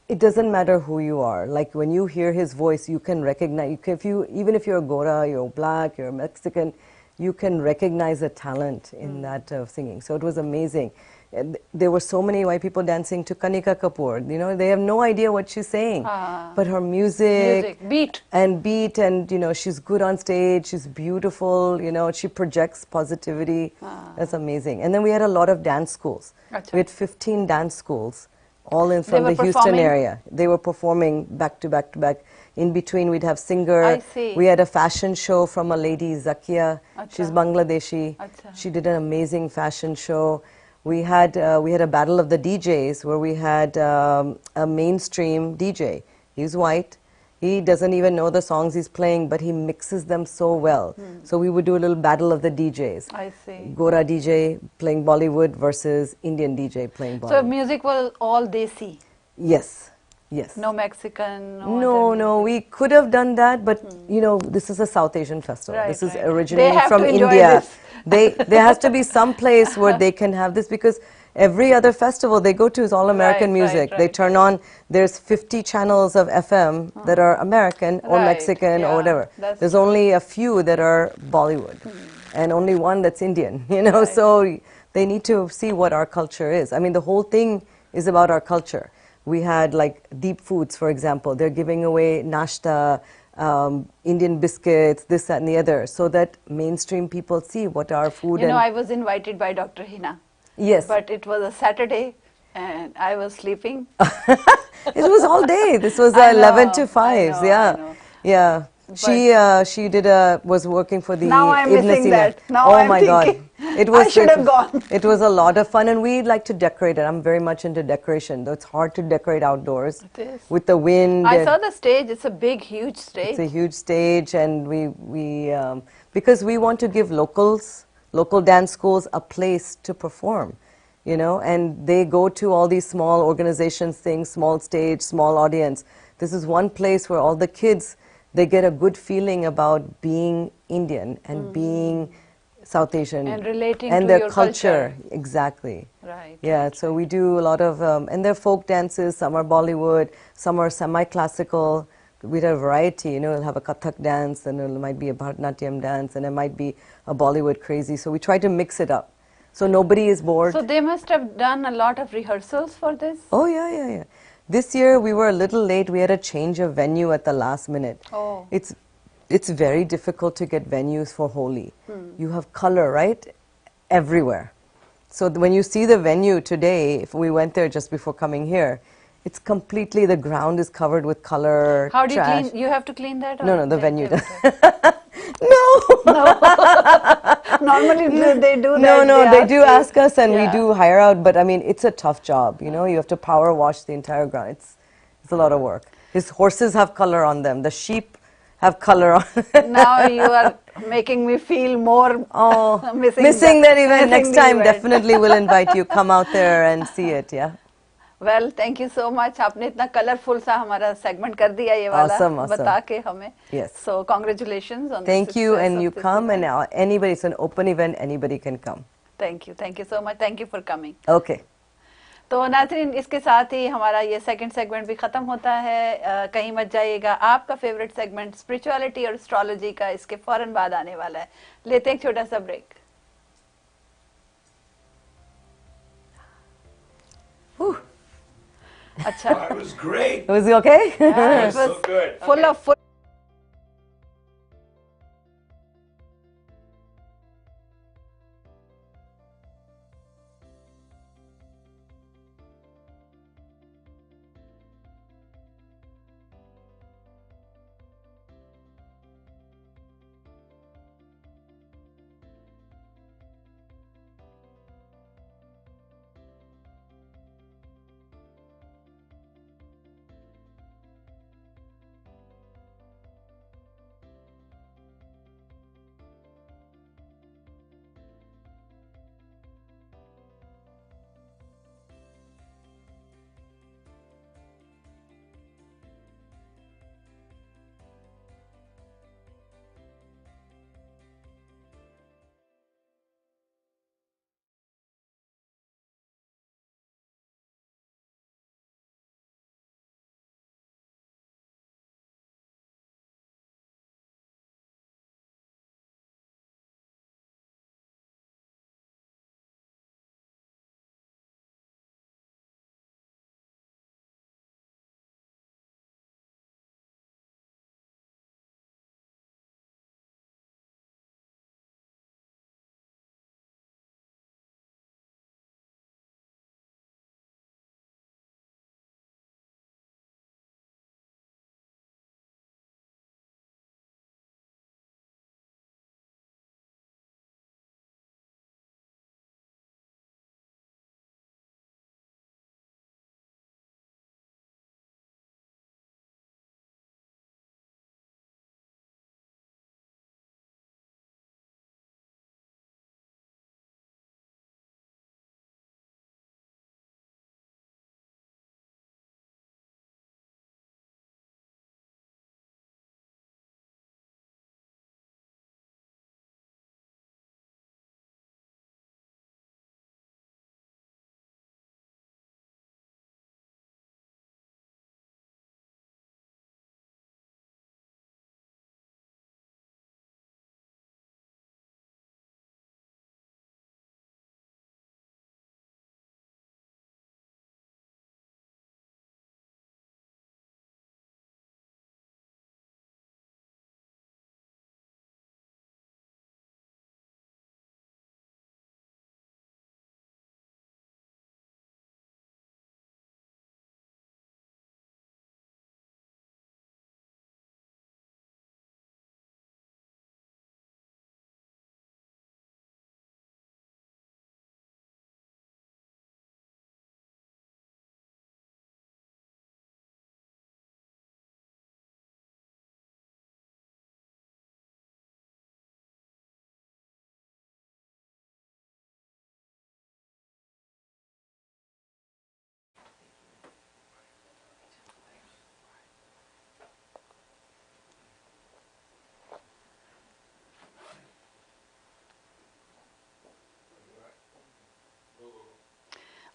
it doesn't matter who you are. Like when you hear his voice, you can recognize. Even if you're Gora, you're black, you're Mexican, you can recognize a talent in that singing. So it was amazing. And there were so many white people dancing to Kanika Kapoor. You know, they have no idea what she's saying, but her music, beat, and you know, she's good on stage. She's beautiful. You know, she projects positivity. That's amazing. And then we had a lot of dance schools. We had 15 dance schools, all from the Houston area. They were performing back to back to back. In between, we'd have singer. I see. We had a fashion show from a lady, Zakia. She's Bangladeshi. She did an amazing fashion show. We had a battle of the DJs where we had a mainstream DJ. He's white. He doesn't even know the songs he's playing, but he mixes them so well. So we would do a little battle of the DJs. I see. Gora DJ playing Bollywood versus Indian DJ playing Bollywood. So music was all Desi? Yes. Yes. No Mexican? No, we could have done that, but you know, this is a South Asian festival. Right, this is right. originating from India. There has to be some place where they can have this, because every other festival they go to is all American music. They turn on, there's 50 channels of FM that are American or Mexican or whatever. There's only a few that are Bollywood and only one that's Indian, you know, so they need to see what our culture is. I mean, the whole thing is about our culture. We had like Deep Foods, for example. They're giving away nashta, Indian biscuits, this, that, and the other, so that mainstream people see what our food. You know, I was invited by Dr. Hina. Yes. But it was a Saturday, and I was sleeping. It was all day. This was 11 to 5. Yeah. She was working for the now I'm Ibn missing Sina. that. Now oh I'm my thinking, God. It was I should have gone. It was a lot of fun, and we like to decorate it. I'm very much into decoration, though it's hard to decorate outdoors. It is. With the wind. I saw the stage. It's a big, huge stage. It's a huge stage, and we because we want to give local dance schools a place to perform, you know, and they go to all these small organizations things, small stage, small audience. This is one place where all the kids, they get a good feeling about being Indian and being South Asian and relating and to their your culture. Exactly. Right. Yeah, so we do a lot of, and they're folk dances, some are Bollywood, some are semi-classical. We have a variety, you know, we'll have a Kathak dance, and it might be a Bharatanatyam dance, and it might be a Bollywood crazy. So we try to mix it up, so nobody is bored. So they must have done a lot of rehearsals for this? Oh, yeah. This year we were a little late. We had a change of venue at the last minute. Oh. It's very difficult to get venues for Holi. You have color, right? Everywhere. So when you see the venue today, if we went there just before coming here, it's completely, the ground is covered with color. How do you trash. clean? You have to clean that? Or No, the venue does. No. Normally they do that. No, they do ask us, and we do hire out, but I mean, it's a tough job, you know, you have to power wash the entire ground. It's a lot of work. His horses have color on them, the sheep have color on them. Now you are making me feel more missing that event. Next time, definitely we'll invite you, come out there and see it, yeah. Well, thank you so much. आपने इतना colourful सा हमारा segment कर दिया ये वाला बता के हमें. Yes. So congratulations on Thank you, and you come, and anybody, it's an open event, anybody can come. Thank you so much. Thank you for coming. Okay. तो नाज़रीन, इसके साथ ही हमारा ये सेकंड सेगमेंट भी ख़त्म होता है. कहीं मत जाइएगा. आपका फेवरेट सेगमेंट स्पिरिचुअलिटी और एस्ट्रोलॉजी का इसके फौरन बाद आने वाला है. लेते हैं एक छोटा सा ब्रेक. अच्छा. It was great. Was it okay? Yeah, It was so good. Full of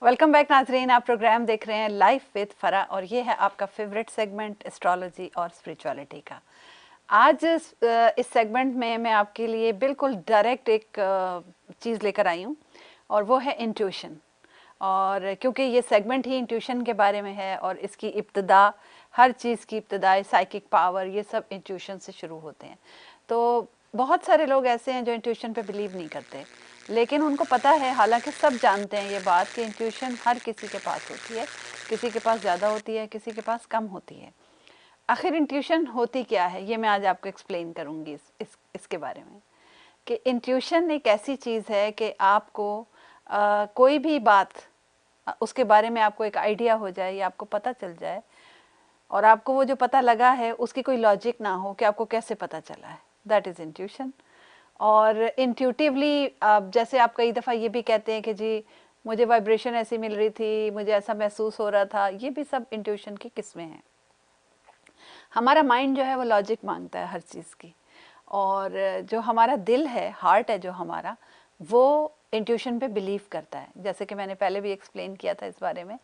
welcome back नाजरीन, आप प्रोग्राम देख रहे हैं लाइफ विद फरा और ये है आपका फेवरेट सेगमेंट एस्ट्रोलॉजी और स्पिरिचुअलिटी का। आज इस सेगमेंट में मैं आपके लिए बिल्कुल डायरेक्ट एक चीज़ लेकर आई हूँ और वो है इंट्यूशन। और क्योंकि ये सेगमेंट ही इंट्यूशन के बारे में है और इसकी इब्तिदा, हर चीज़ की इब्तिदा, साइकिक पावर, ये सब इंट्यूशन से शुरू होते हैं। तो बहुत सारे लोग ऐसे हैं जो इंट्यूशन पे बिलीव नहीं करते, लेकिन उनको पता है, हालांकि सब जानते हैं ये बात कि इंट्यूशन हर किसी के पास होती है, किसी के पास ज़्यादा होती है, किसी के पास कम होती है। आखिर इंट्यूशन होती क्या है, ये मैं आज आपको एक्सप्लेन करूँगी इसके बारे में कि इंट्यूशन एक ऐसी चीज़ है कि आपको कोई भी बात, उसके बारे में आपको एक आइडिया हो जाए या आपको पता चल जाए और आपको वो जो पता लगा है उसकी कोई लॉजिक ना हो कि आपको कैसे पता चला है, दैट इज़ इंट्यूशन। और इंट्यूटिवली जैसे आप कई दफ़ा ये भी कहते हैं कि जी मुझे वाइब्रेशन ऐसी मिल रही थी, मुझे ऐसा महसूस हो रहा था, ये भी सब इंट्यूशन की किस्में हैं। हमारा माइंड जो है वो लॉजिक मांगता है हर चीज़ की, और जो हमारा दिल है, हार्ट है जो हमारा, वो इंट्यूशन पे बिलीव करता है। जैसे कि मैंने पहले भी एक्सप्लेन किया था इस बारे में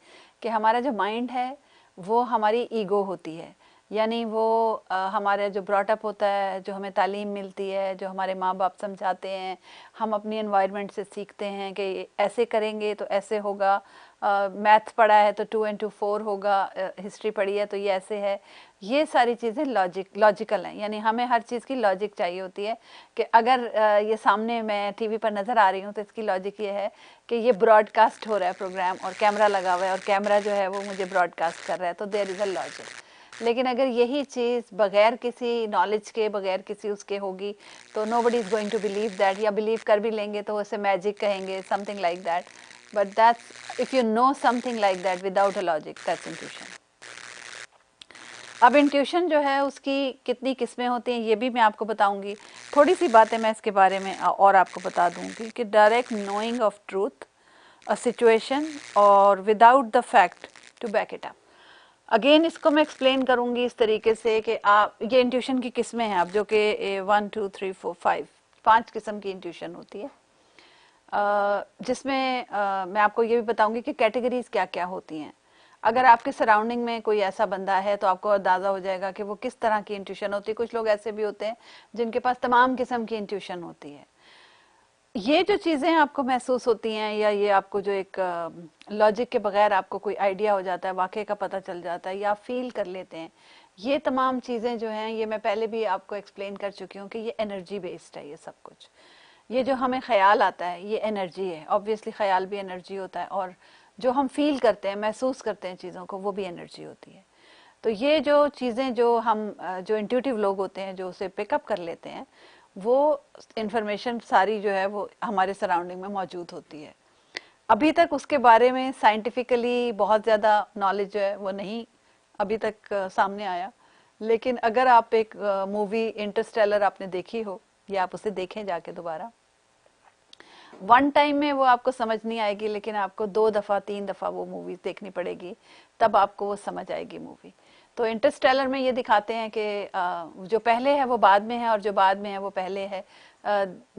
कि हमारा जो माइंड है वो हमारी ईगो होती है, यानी वो हमारे जो ब्रॉटअप होता है, जो हमें तालीम मिलती है, जो हमारे माँ बाप समझाते हैं, हम अपनी एनवायरनमेंट से सीखते हैं कि ऐसे करेंगे तो ऐसे होगा, मैथ पढ़ा है तो 2 and 2 4 होगा, हिस्ट्री पढ़ी है तो ये ऐसे है। ये सारी चीज़ें लॉजिकल हैं, यानी हमें हर चीज़ की लॉजिक चाहिए होती है कि अगर ये सामने मैं टीवी पर नज़र आ रही हूँ तो इसकी लॉजिक ये है कि ये ब्रॉडकास्ट हो रहा है प्रोग्राम और कैमरा लगा हुआ है और कैमरा जो है वो मुझे ब्रॉडकास्ट कर रहा है, तो देयर इज़ अ लॉजिक। लेकिन अगर यही चीज़ बगैर किसी नॉलेज के, बगैर किसी उसके होगी तो nobody is going to believe that, या बिलीव कर भी लेंगे तो उसे मैजिक कहेंगे, something like that. But that's, if you know something like that without a logic, that's intuition. अब इंट्यूशन जो है उसकी कितनी किस्में होती हैं ये भी मैं आपको बताऊंगी। थोड़ी सी बातें मैं इसके बारे में और आपको बता दूंगी कि direct knowing of truth, a situation और without the fact to back it up. Again इसको मैं एक्सप्लेन करूंगी इस तरीके से कि आप, ये इंट्यूशन की किस्में हैं, आप जो कि 1 2 3 4 5 5 किस्म की इंट्यूशन होती है, जिसमें मैं आपको ये भी बताऊंगी कि कैटेगरीज क्या क्या होती हैं। अगर आपके सराउंडिंग में कोई ऐसा बंदा है तो आपको अंदाज़ा हो जाएगा कि वो किस तरह की इंट्यूशन होती है। कुछ लोग ऐसे भी होते हैं जिनके पास तमाम किस्म की इंट्यूशन होती है। ये जो चीज़ें आपको महसूस होती हैं, या ये आपको जो एक लॉजिक के बगैर आपको कोई आइडिया हो जाता है, वाकई का पता चल जाता है, या आप फील कर लेते हैं, ये तमाम चीज़ें जो हैं, ये मैं पहले भी आपको एक्सप्लेन कर चुकी हूँ कि ये एनर्जी बेस्ड है। ये सब कुछ, ये जो हमें ख्याल आता है ये एनर्जी है। ऑब्वियसली ख्याल भी एनर्जी होता है, और जो हम फील करते हैं, महसूस करते हैं चीज़ों को, वो भी एनर्जी होती है। तो ये जो चीज़ें जो हम जो इंट्यूटिव लोग होते हैं, जो उसे पिकअप कर लेते हैं, वो इंफॉर्मेशन सारी जो है वो हमारे सराउंडिंग में मौजूद होती है। अभी तक उसके बारे में साइंटिफिकली बहुत ज़्यादा नॉलेज जो है वो नहीं अभी तक सामने आया। लेकिन अगर आप एक मूवी इंटरस्टेलर आपने देखी हो, या आप उसे देखें जाके दोबारा, वन टाइम में वो आपको समझ नहीं आएगी, लेकिन आपको 2 दफ़ा 3 दफ़ा वो मूवी देखनी पड़ेगी, तब आपको वो समझ आएगी मूवी। तो इंटरस्टेलर में ये दिखाते हैं कि जो पहले है वो बाद में है, और जो बाद में है वो पहले है।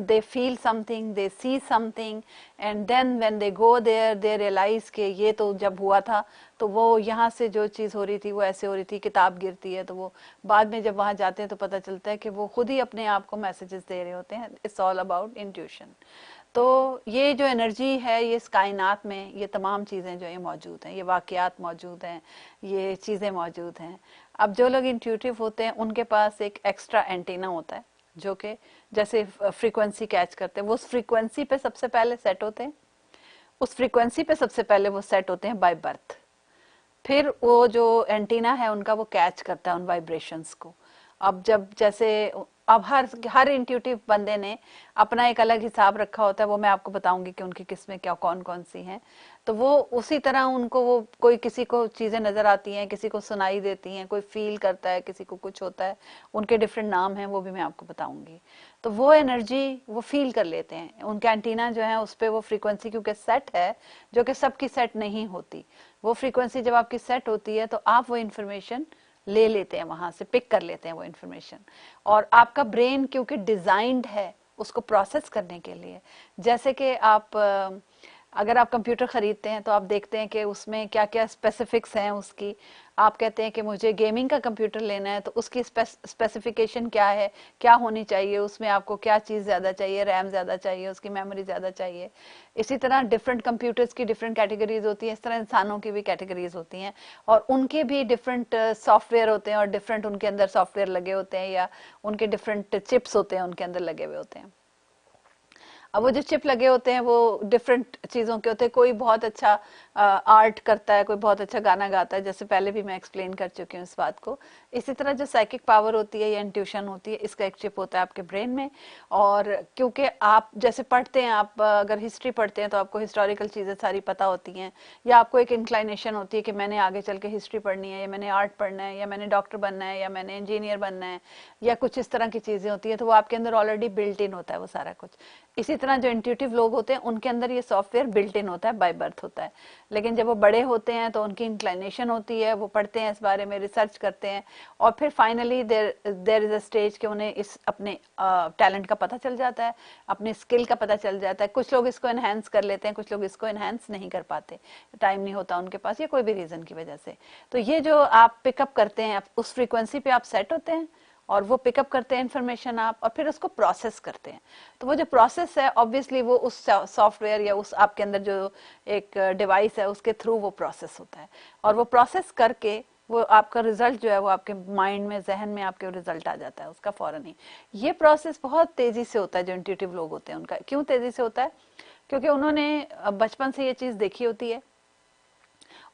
They feel something, they see something, and then when they go there they realize कि ये तो जब हुआ था तो वो यहाँ से जो चीज़ हो रही थी वो ऐसे हो रही थी, किताब गिरती है तो वो बाद में जब वहाँ जाते हैं तो पता चलता है कि वो खुद ही अपने आप को मैसेजेस दे रहे होते हैं। It's all about intuition. तो ये जो एनर्जी है, ये इस कायनात में ये तमाम चीज़ें जो ये मौजूद हैं, ये वाक़यात मौजूद हैं, ये चीज़ें मौजूद हैं। अब जो लोग इंट्यूटिव होते हैं उनके पास एक एक्स्ट्रा एंटीना होता है, जो कि जैसे फ्रीक्वेंसी कैच करते हैं, वो उस फ्रीक्वेंसी पे सबसे पहले सेट होते हैं, उस फ्रीक्वेंसी पे सबसे पहले वो सेट होते हैं बाय बर्थ। फिर वो जो एंटीना है उनका, वो कैच करता है उन वाइब्रेशंस को। अब जब जैसे अब हर इंट्यूटिव बंदे ने अपना एक अलग हिसाब रखा होता है, वो मैं आपको बताऊंगी कि उनकी किस्में क्या कौन कौन सी हैं। तो वो उसी तरह उनको वो कोई किसी को चीज़ें नज़र आती हैं, किसी को सुनाई देती हैं, कोई फील करता है, किसी को कुछ होता है, उनके डिफरेंट नाम हैं, वो भी मैं आपको बताऊंगी। तो वो एनर्जी वो फील कर लेते हैं, उनका एंटीना जो है उस पर वो फ्रीक्वेंसी क्योंकि सेट है, जो कि सबकी सेट नहीं होती। वो फ्रीक्वेंसी जब आपकी सेट होती है तो आप वो इन्फॉर्मेशन ले लेते हैं, वहां से पिक कर लेते हैं वो इन्फॉर्मेशन। और आपका ब्रेन क्योंकि डिजाइंड है उसको प्रोसेस करने के लिए, जैसे कि अगर आप कंप्यूटर खरीदते हैं तो आप देखते हैं कि उसमें क्या क्या स्पेसिफिक्स हैं उसकी। आप कहते हैं कि मुझे गेमिंग का कंप्यूटर लेना है, तो उसकी स्पेसिफिकेशन क्या है, क्या होनी चाहिए उसमें, आपको क्या चीज़ ज़्यादा चाहिए, रैम ज़्यादा चाहिए, उसकी मेमोरी ज़्यादा चाहिए। इसी तरह डिफरेंट कंप्यूटर्स की डिफरेंट कैटेगरीज होती हैं, इस तरह इंसानों की भी कैटेगरीज होती हैं, और उनके भी डिफरेंट सॉफ्टवेयर होते हैं, और डिफरेंट उनके अंदर सॉफ्टवेयर लगे होते हैं, या उनके डिफरेंट चिप्स होते हैं उनके अंदर लगे हुए होते हैं। अब वो जो चिप लगे होते हैं वो डिफरेंट चीज़ों के होते हैं। कोई बहुत अच्छा आर्ट करता है, कोई बहुत अच्छा गाना गाता है, जैसे पहले भी मैं एक्सप्लेन कर चुकी हूँ इस बात को। इसी तरह जो साइकिक पावर होती है या इंट्यूशन होती है, इसका एक चिप होता है आपके ब्रेन में। और क्योंकि आप जैसे पढ़ते हैं, आप अगर हिस्ट्री पढ़ते हैं तो आपको हिस्टोरिकल चीज़ें सारी पता होती हैं, या आपको एक इंक्लाइनेशन होती है कि मैंने आगे चल के हिस्ट्री पढ़नी है, या मैंने आर्ट पढ़ना है, या मैंने डॉक्टर बनना है, या मैंने इंजीनियर बनना है, या कुछ इस तरह की चीज़ें होती हैं, तो वो आपके अंदर ऑलरेडी बिल्ट इन होता है वो सारा कुछ। इसी तरह जो इंट्यूटिव लोग होते हैं उनके अंदर ये सॉफ्टवेयर बिल्ट इन होता है, बाय बर्थ होता है। लेकिन जब वो बड़े होते हैं तो उनकी इंक्लाइनेशन होती है, वो पढ़ते हैं इस बारे में, रिसर्च करते हैं, और फिर finally there is a stage कि उन्हें इस अपने टैलेंट का पता चल जाता है, अपने स्किल का पता चल जाता है। कुछ लोग इसको एनहेंस कर लेते हैं, कुछ लोग इसको एनहेंस नहीं कर पाते, टाइम नहीं होता उनके पास, या कोई भी रीजन की वजह से। तो ये जो आप पिकअप करते हैं, उस फ्रीक्वेंसी पे आप सेट होते हैं, और वो पिकअप करते हैं इन्फॉर्मेशन आप, और फिर उसको प्रोसेस करते हैं। तो वो जो प्रोसेस है ऑब्वियसली वो उस सॉफ्टवेयर या उस आपके अंदर जो एक डिवाइस है उसके थ्रू वो प्रोसेस होता है, और वो प्रोसेस करके वो आपका रिजल्ट जो है वो आपके माइंड में, जहन में आपके रिजल्ट आ जाता है उसका फौरन ही। ये प्रोसेस बहुत तेजी से होता है जो इंट्यूटिव लोग होते हैं उनका। क्यों तेजी से होता है? क्योंकि उन्होंने बचपन से ये चीज़ देखी होती है,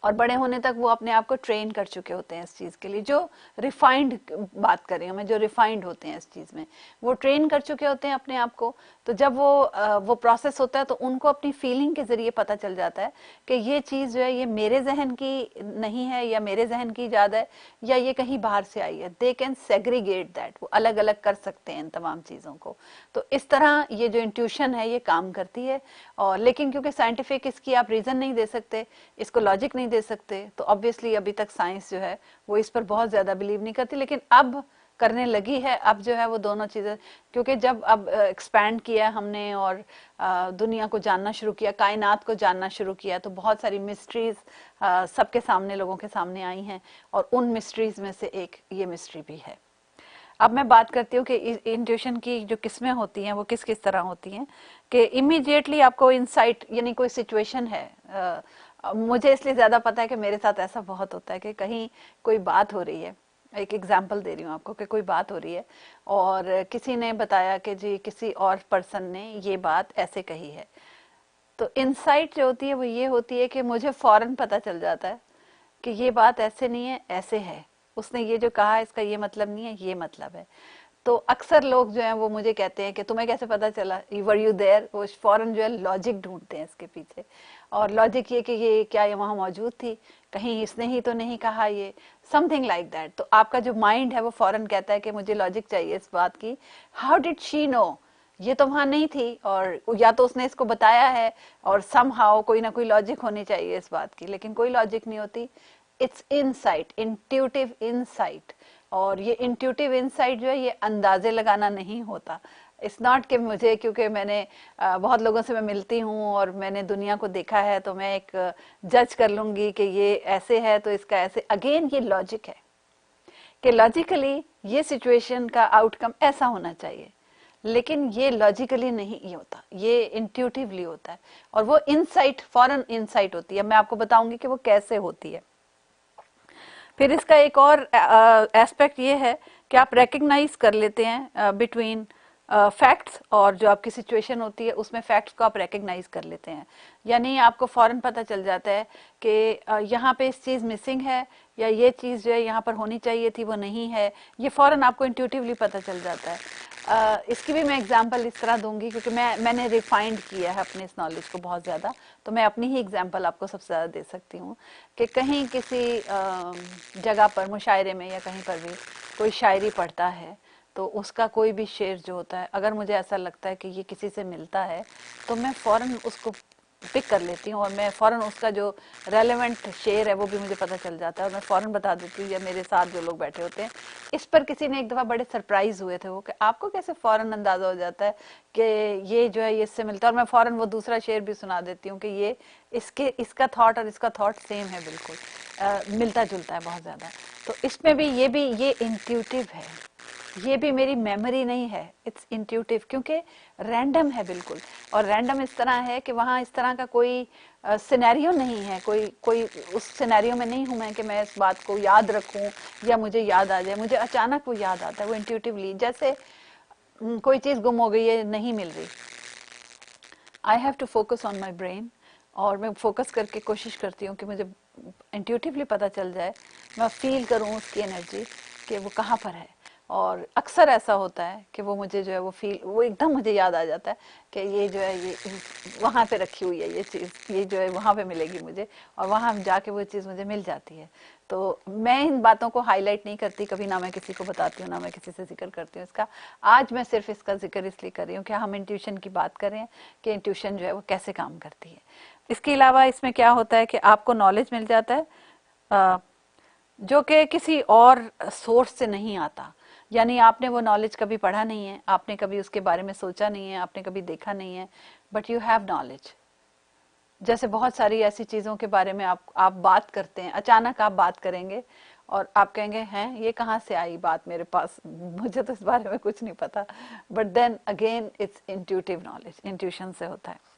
और बड़े होने तक वो अपने आप को ट्रेन कर चुके होते हैं इस चीज़ के लिए। जो रिफाइंड बात करें हमें, जो रिफाइंड होते हैं इस चीज़ में, वो ट्रेन कर चुके होते हैं अपने आप को। तो जब वो प्रोसेस होता है तो उनको अपनी फीलिंग के जरिए पता चल जाता है कि ये चीज़ जो है ये मेरे जहन की नहीं है, या मेरे जहन की ईजाद है, या ये कहीं बाहर से आई है। दे कैन सेग्रीगेट दैट, वो अलग अलग कर सकते हैं इन तमाम चीज़ों को। तो इस तरह ये जो इंट्यूशन है ये काम करती है। और लेकिन क्योंकि साइंटिफिक इसकी आप रीज़न नहीं दे सकते, इसको लॉजिक नहीं दे सकते, तो ऑब्वियसली अभी तक साइंस जो है वो इस पर बहुत ज्यादा बिलीव नहीं करती। लेकिन अब करने लगी है। अब जो है वो दोनों चीजें, क्योंकि जब अब एक्सपैंड किया हमने और दुनिया को जानना शुरू किया, कायनात को जानना शुरू किया, तो बहुत सारी मिस्ट्रीज सबके सामने, लोगों के सामने आई हैं, और उन मिस्ट्रीज में से एक ये मिस्ट्री भी है। अब मैं बात करती हूँ कि इंट्यूशन की जो किस्में होती हैं वो किस किस तरह होती हैं। कि इमीडिएटली आपको इनसाइट, यानी कोई सिचुएशन है, मुझे इसलिए ज़्यादा पता है कि मेरे साथ ऐसा बहुत होता है कि कहीं कोई बात हो रही है, एक एग्जांपल दे रही हूँ आपको, कि कोई बात हो रही है और किसी ने बताया कि जी किसी और पर्सन ने ये बात ऐसे कही है। तो इनसाइट जो होती है वो ये होती है कि मुझे फौरन पता चल जाता है कि ये बात ऐसे नहीं है, ऐसे है, उसने ये जो कहा इसका ये मतलब नहीं है, ये मतलब है। तो अक्सर लोग जो हैं वो मुझे कहते हैं कि तुम्हें कैसे पता चला, वर यू देयर। वो फौरन जो है लॉजिक ढूंढते हैं इसके पीछे, और लॉजिक ये कि ये क्या ये वहां मौजूद थी, कहीं इसने ही तो नहीं कहा, ये समथिंग लाइक दैट। तो आपका जो माइंड है वो फौरन कहता है कि मुझे लॉजिक चाहिए इस बात की। हाउ डिड शी नो, ये तो वहां नहीं थी, और या तो उसने इसको बताया है, और समहाउ कोई ना कोई लॉजिक होनी चाहिए इस बात की, लेकिन कोई लॉजिक नहीं होती। It's insight, intuitive insight. और ये इंट्यूटिव इनसाइट जो है ये अंदाजे लगाना नहीं होता। इट्स नॉट कि मुझे, क्योंकि मैंने बहुत लोगों से मैं मिलती हूँ और मैंने दुनिया को देखा है, तो मैं एक जज कर लूंगी कि ये ऐसे है तो इसका ऐसे। अगेन ये लॉजिक है कि लॉजिकली ये सिचुएशन का आउटकम ऐसा होना चाहिए, लेकिन ये लॉजिकली नहीं होता, ये इंट्यूटिवली होता है। और वो इनसाइट फॉरन इनसाइट होती है। मैं आपको बताऊंगी कि वो कैसे होती है। फिर इसका एक और एस्पेक्ट ये है कि आप रिकग्नाइज कर लेते हैं बिटवीन फैक्ट्स, और जो आपकी सिचुएशन होती है उसमें फैक्ट्स को आप रिकग्नाइज कर लेते हैं। यानी आपको फौरन पता चल जाता है कि यहाँ पे इस चीज़ मिसिंग है, या ये चीज़ जो है यहाँ पर होनी चाहिए थी वो नहीं है। ये फौरन आपको इंट्यूटिवली पता चल जाता है। इसकी भी मैं एग्जांपल इस तरह दूंगी, क्योंकि मैंने रिफाइंड किया है अपने इस नॉलेज को बहुत ज़्यादा, तो मैं अपनी ही एग्जांपल आपको सबसे ज़्यादा दे सकती हूँ। कि कहीं किसी जगह पर मुशायरे में या कहीं पर भी कोई शायरी पढ़ता है, तो उसका कोई भी शेर जो होता है, अगर मुझे ऐसा लगता है कि ये किसी से मिलता है, तो मैं फ़ौरन उसको पिक कर लेती हूँ, और मैं फ़ौरन उसका जो रेलेवेंट शेर है वो भी मुझे पता चल जाता है, और मैं फ़ौरन बता देती हूँ, या मेरे साथ जो लोग बैठे होते हैं। इस पर किसी ने एक दफ़ा बड़े सरप्राइज़ हुए थे वो, कि आपको कैसे फ़ौरन अंदाज़ा हो जाता है कि ये जो है ये इससे मिलता है, और मैं फ़ौरन वो दूसरा शेर भी सुना देती हूँ कि ये इसका थॉट और इसका थॉट सेम है, बिल्कुल मिलता जुलता है बहुत ज़्यादा। तो इसमें भी ये इंट्यूटिव है, ये भी मेरी मेमोरी नहीं है, इट्स इंट्यूटिव, क्योंकि रैंडम है बिल्कुल। और रैंडम इस तरह है कि वहाँ इस तरह का कोई सिनेरियो नहीं है, कोई उस सिनेरियो में नहीं हूँ मैं कि मैं इस बात को याद रखूँ या मुझे याद आ जाए, मुझे अचानक वो याद आता है, वो इंट्यूटिवली। जैसे कोई चीज़ गुम हो गई है, नहीं मिल रही, I have to focus on my brain, और मैं फोकस करके कोशिश करती हूँ कि मुझे इंट्यूटिवली पता चल जाए, मैं फील करूँ उसकी एनर्जी कि वो कहाँ पर है। और अक्सर ऐसा होता है कि वो मुझे जो है वो एकदम मुझे याद आ जाता है कि ये जो है ये वहाँ पे रखी हुई है, ये चीज़ ये जो है वहाँ पे मिलेगी मुझे, और वहाँ जाके वो चीज़ मुझे मिल जाती है। तो मैं इन बातों को हाईलाइट नहीं करती कभी, ना मैं किसी को बताती हूँ, ना मैं किसी से जिक्र करती हूँ इसका। आज मैं सिर्फ इसका जिक्र इसलिए कर रही हूँ कि हम इंट्यूशन की बात कर रहे हैं कि इंट्यूशन जो है वो कैसे काम करती है। इसके अलावा इसमें क्या होता है कि आपको नॉलेज मिल जाता है जो कि किसी और सोर्स से नहीं आता, यानी आपने वो नॉलेज कभी पढ़ा नहीं है, आपने कभी उसके बारे में सोचा नहीं है, आपने कभी देखा नहीं है, बट यू हैव नॉलेज। जैसे बहुत सारी ऐसी चीज़ों के बारे में आप बात करते हैं, अचानक आप बात करेंगे और आप कहेंगे हैं ये कहाँ से आई बात मेरे पास, मुझे तो इस बारे में कुछ नहीं पता, but then again it's intuitive knowledge, intuition से होता है।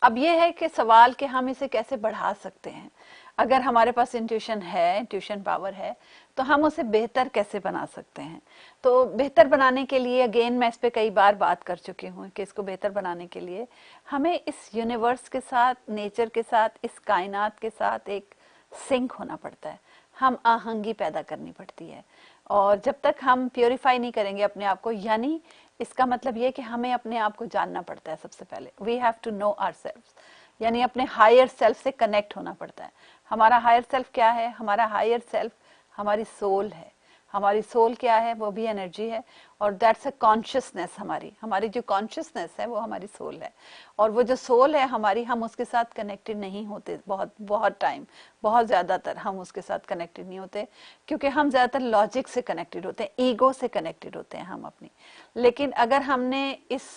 अब ये है कि सवाल कि हम इसे कैसे बढ़ा सकते हैं। अगर हमारे पास इंट्यूशन है, इंट्यूशन पावर है, तो हम उसे बेहतर कैसे बना सकते हैं। तो बेहतर बनाने के लिए अगेन मैं इस पे कई बार बात कर चुकी हूँ कि इसको बेहतर बनाने के लिए हमें इस यूनिवर्स के साथ, नेचर के साथ, इस कायनात के साथ एक सिंक होना पड़ता है, हम आहंगी पैदा करनी पड़ती है। और जब तक हम प्योरीफाई नहीं करेंगे अपने आप को, यानी इसका मतलब ये कि हमें अपने आप को जानना पड़ता है सबसे पहले, we have to know ourselves, यानी अपने हायर सेल्फ से कनेक्ट होना पड़ता है। हमारा हायर सेल्फ क्या है? हमारा हायर सेल्फ हमारी सोल है। हमारी सोल क्या है? वो भी एनर्जी है, और दैट्स अ कॉन्शियसनेस। हमारी जो कॉन्शियसनेस है वो हमारी सोल है, और वो जो सोल है हमारी, हम उसके साथ कनेक्टेड नहीं होते बहुत टाइम, बहुत ज़्यादातर हम उसके साथ कनेक्टेड नहीं होते, क्योंकि हम ज़्यादातर लॉजिक से कनेक्टेड होते हैं, ईगो से कनेक्टेड होते हैं हम अपनी। लेकिन अगर हमने इस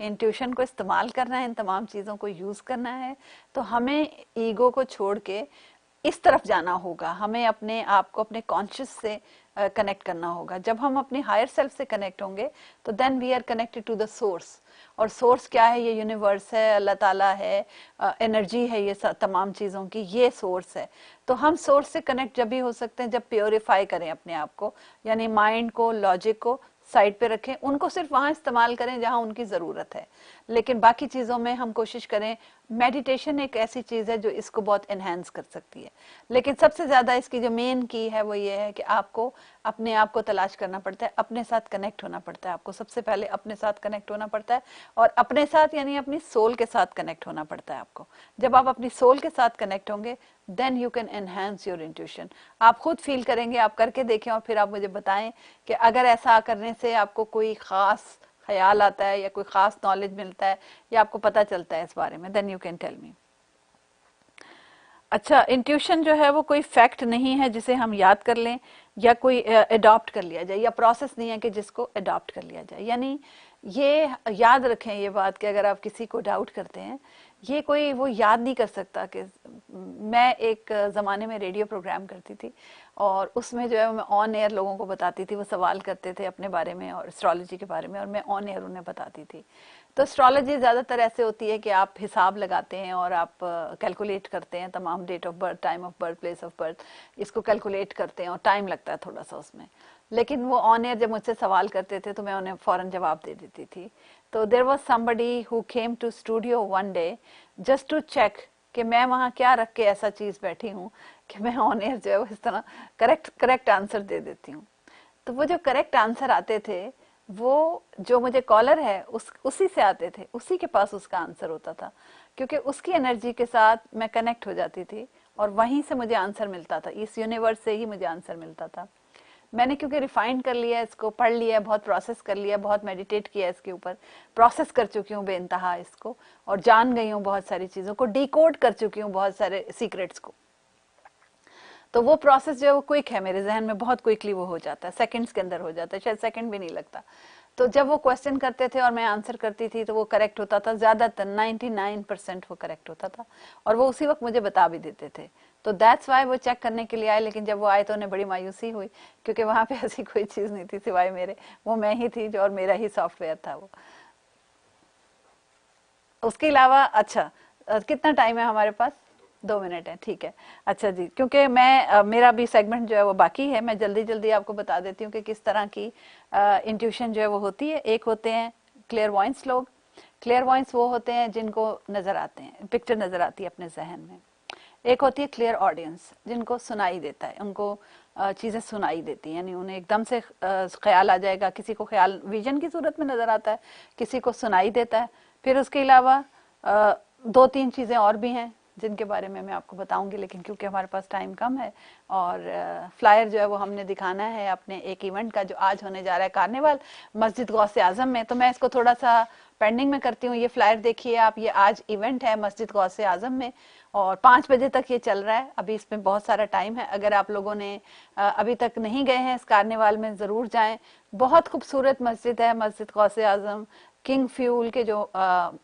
इंट्यूशन को इस्तेमाल करना है, इन तमाम चीज़ों को यूज़ करना है, तो हमें ईगो को छोड़ के इस तरफ जाना होगा, हमें अपने आप को अपने कॉन्शियस से कनेक्ट करना होगा। जब हम अपने हायर सेल्फ से कनेक्ट होंगे तो then we are connected to the source. और सोर्स क्या है? ये यूनिवर्स है, अल्लाह ताला है, एनर्जी है, ये तमाम चीज़ों की ये सोर्स है। तो हम सोर्स से कनेक्ट जब भी हो सकते हैं जब प्योरीफाई करें अपने आप को, यानी माइंड को, लॉजिक को साइड पे रखें, उनको सिर्फ वहां इस्तेमाल करें जहां उनकी ज़रूरत है, लेकिन बाकी चीज़ों में हम कोशिश करें। मेडिटेशन एक ऐसी चीज़ है जो इसको बहुत एनहेंस कर सकती है, लेकिन सबसे ज़्यादा इसकी जो मेन की है वो ये है कि आपको अपने आप को तलाश करना पड़ता है, अपने साथ कनेक्ट होना पड़ता है। आपको सबसे पहले अपने साथ कनेक्ट होना पड़ता है, और अपने साथ यानी अपनी सोल के साथ कनेक्ट होना पड़ता है आपको। जब आप अपनी सोल के साथ कनेक्ट होंगे then you can enhance your intuition. आप खुद फील करेंगे, आप करके देखें और फिर आप मुझे बताएं कि अगर ऐसा करने से आपको कोई ख़ास ख्याल आता है या कोई ख़ास नॉलेज मिलता है या आपको पता चलता है इस बारे में, then you can tell me. अच्छा, इंट्यूशन जो है वो कोई फैक्ट नहीं है जिसे हम याद कर लें या कोई अडॉप्ट कर लिया जाए, या प्रोसेस नहीं है कि जिसको अडॉप्ट कर लिया जाए। यानी ये याद रखें ये बात कि अगर आप किसी को डाउट करते हैं, ये कोई वो याद नहीं कर सकता। कि मैं एक ज़माने में रेडियो प्रोग्राम करती थी, और उसमें जो है मैं ऑन एयर लोगों को बताती थी, वो सवाल करते थे अपने बारे में और एस्ट्रोलॉजी के बारे में, और मैं ऑन एयर उन्हें बताती थी। तो एस्ट्रोलॉजी ज़्यादातर ऐसे होती है कि आप हिसाब लगाते हैं और आप कैलकुलेट करते हैं तमाम date of birth, time of birth, place of birth, इसको कैलकुलेट करते हैं और टाइम लगता है थोड़ा सा उसमें। लेकिन वो ऑन एयर जब मुझसे सवाल करते थे तो मैं उन्हें फ़ौरन जवाब दे देती थी। तो there was somebody who came to studio one day just to check कि मैं वहाँ क्या रख के ऐसा चीज़ बैठी हूँ कि मैं ऑन एयर जो है वो इस तरह करेक्ट आंसर दे देती हूँ। तो वो जो करेक्ट आंसर आते थे वो जो मुझे कॉलर है उसी से आते थे, उसी के पास उसका आंसर होता था, क्योंकि उसकी एनर्जी के साथ मैं कनेक्ट हो जाती थी और वहीं से मुझे आंसर मिलता था, इस यूनिवर्स से ही मुझे आंसर मिलता था। मैंने क्योंकि रिफाइन कर लिया, इसको पढ़ लिया, बहुत प्रोसेस कर लिया, बहुत मेडिटेट किया इसके ऊपर, प्रोसेस कर चुकी हूँ बेइंतहा इसको, और जान गई हूँ बहुत सारी चीज़ों को, डिकोड कर चुकी हूँ बहुत सारे सीक्रेट्स को। तो वो प्रोसेस जो है वो क्विक है, मेरे जहन में बहुत क्विकली वो हो जाता है, सेकंड्स के अंदर हो जाता है, शायद सेकंड भी नहीं लगता। तो जब वो क्वेश्चन करते थे और मैं आंसर करती थी तो वो करेक्ट होता था, ज़्यादातर 99% वो करेक्ट होता था, और वो उसी वक्त मुझे बता भी देते थे। तो दैट्स वाई वो चेक करने के लिए आए, लेकिन जब वो आए तो उन्हें बड़ी मायूसी हुई, क्योंकि वहाँ पे ऐसी कोई चीज़ नहीं थी सिवाय मेरे, वो मैं ही थी जो, और मेरा ही सॉफ्टवेयर था वो। उसके अलावा अच्छा, कितना टाइम है हमारे पास? 2 मिनट है, ठीक है। अच्छा जी, क्योंकि मैं मेरा भी सेगमेंट जो है वो बाकी है, मैं जल्दी जल्दी आपको बता देती हूँ कि किस तरह की इंट्यूशन जो है वो होती है। एक होते हैं क्लियर वॉइंस लोग। क्लियर वॉइंस वो होते हैं जिनको नजर आते हैं, पिक्चर नजर आती है अपने जहन में। एक होती है क्लियर ऑडियंस, जिनको सुनाई देता है, उनको चीज़ें सुनाई देती हैं, यानी उन्हें एकदम से ख्याल आ जाएगा, किसी को ख्याल विजन की सूरत में नजर आता है, किसी को सुनाई देता है। फिर उसके अलावा 2-3 चीज़ें और भी हैं जिनके बारे में मैं आपको बताऊंगी, लेकिन क्योंकि हमारे पास टाइम कम है, और फ्लायर जो है वो हमने दिखाना है अपने एक इवेंट का जो आज होने जा रहा है, कार्निवल मस्जिद गौसे आजम में। तो मैं इसको थोड़ा सा पेंडिंग में करती हूँ। ये फ्लायर देखिए आप, ये आज इवेंट है मस्जिद गौसे आजम में, और 5 बजे तक ये चल रहा है। अभी इसमें बहुत सारा टाइम है। अगर आप लोगों ने अभी तक नहीं गए हैं इस कार्निवाल में, ज़रूर जाएं। बहुत खूबसूरत मस्जिद है मस्जिद गौसे आजम। किंग फ्यूल के जो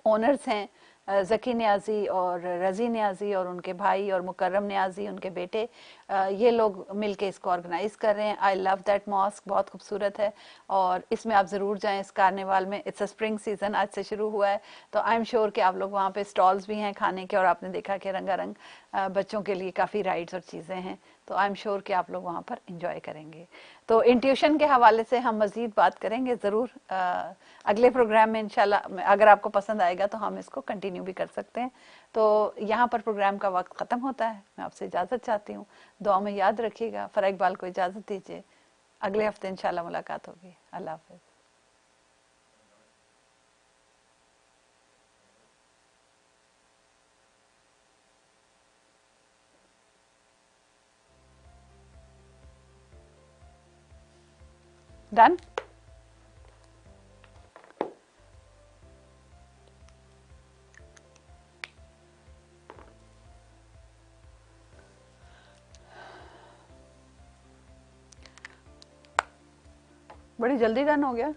ओनर्स हैं, जकी न्याजी और रजी न्याजी और उनके भाई, और मुकर्रम न्याजी उनके बेटे, ये लोग मिलके इसको ऑर्गेनाइज कर रहे हैं। आई लव दैट मॉस्क, बहुत खूबसूरत है, और इसमें आप ज़रूर जाएं इस कार्निवाल में। इट्स अ स्प्रिंग सीजन, आज से शुरू हुआ है, तो आई एम श्योर कि आप लोग वहाँ पे स्टॉल्स भी हैं खाने के, और आपने देखा कि रंगारंग बच्चों के लिए काफ़ी राइड्स और चीज़ें हैं, तो आई एम श्योर कि आप लोग वहाँ पर इंजॉय करेंगे। तो इंट्यूशन के हवाले से हम मज़ीद बात करेंगे ज़रूर अगले प्रोग्राम में इंशाल्लाह। अगर आपको पसंद आएगा तो हम इसको कंटिन्यू भी कर सकते हैं। तो यहाँ पर प्रोग्राम का वक्त ख़त्म होता है, मैं आपसे इजाज़त चाहती हूँ। दुआ में याद रखिएगा। फरा इकबाल को इजाज़त दीजिए, अगले हफ्ते इंशाल्लाह मुलाकात होगी। अल्लाह हाफ़िज़। डन। बड़ी जल्दी डन हो गया।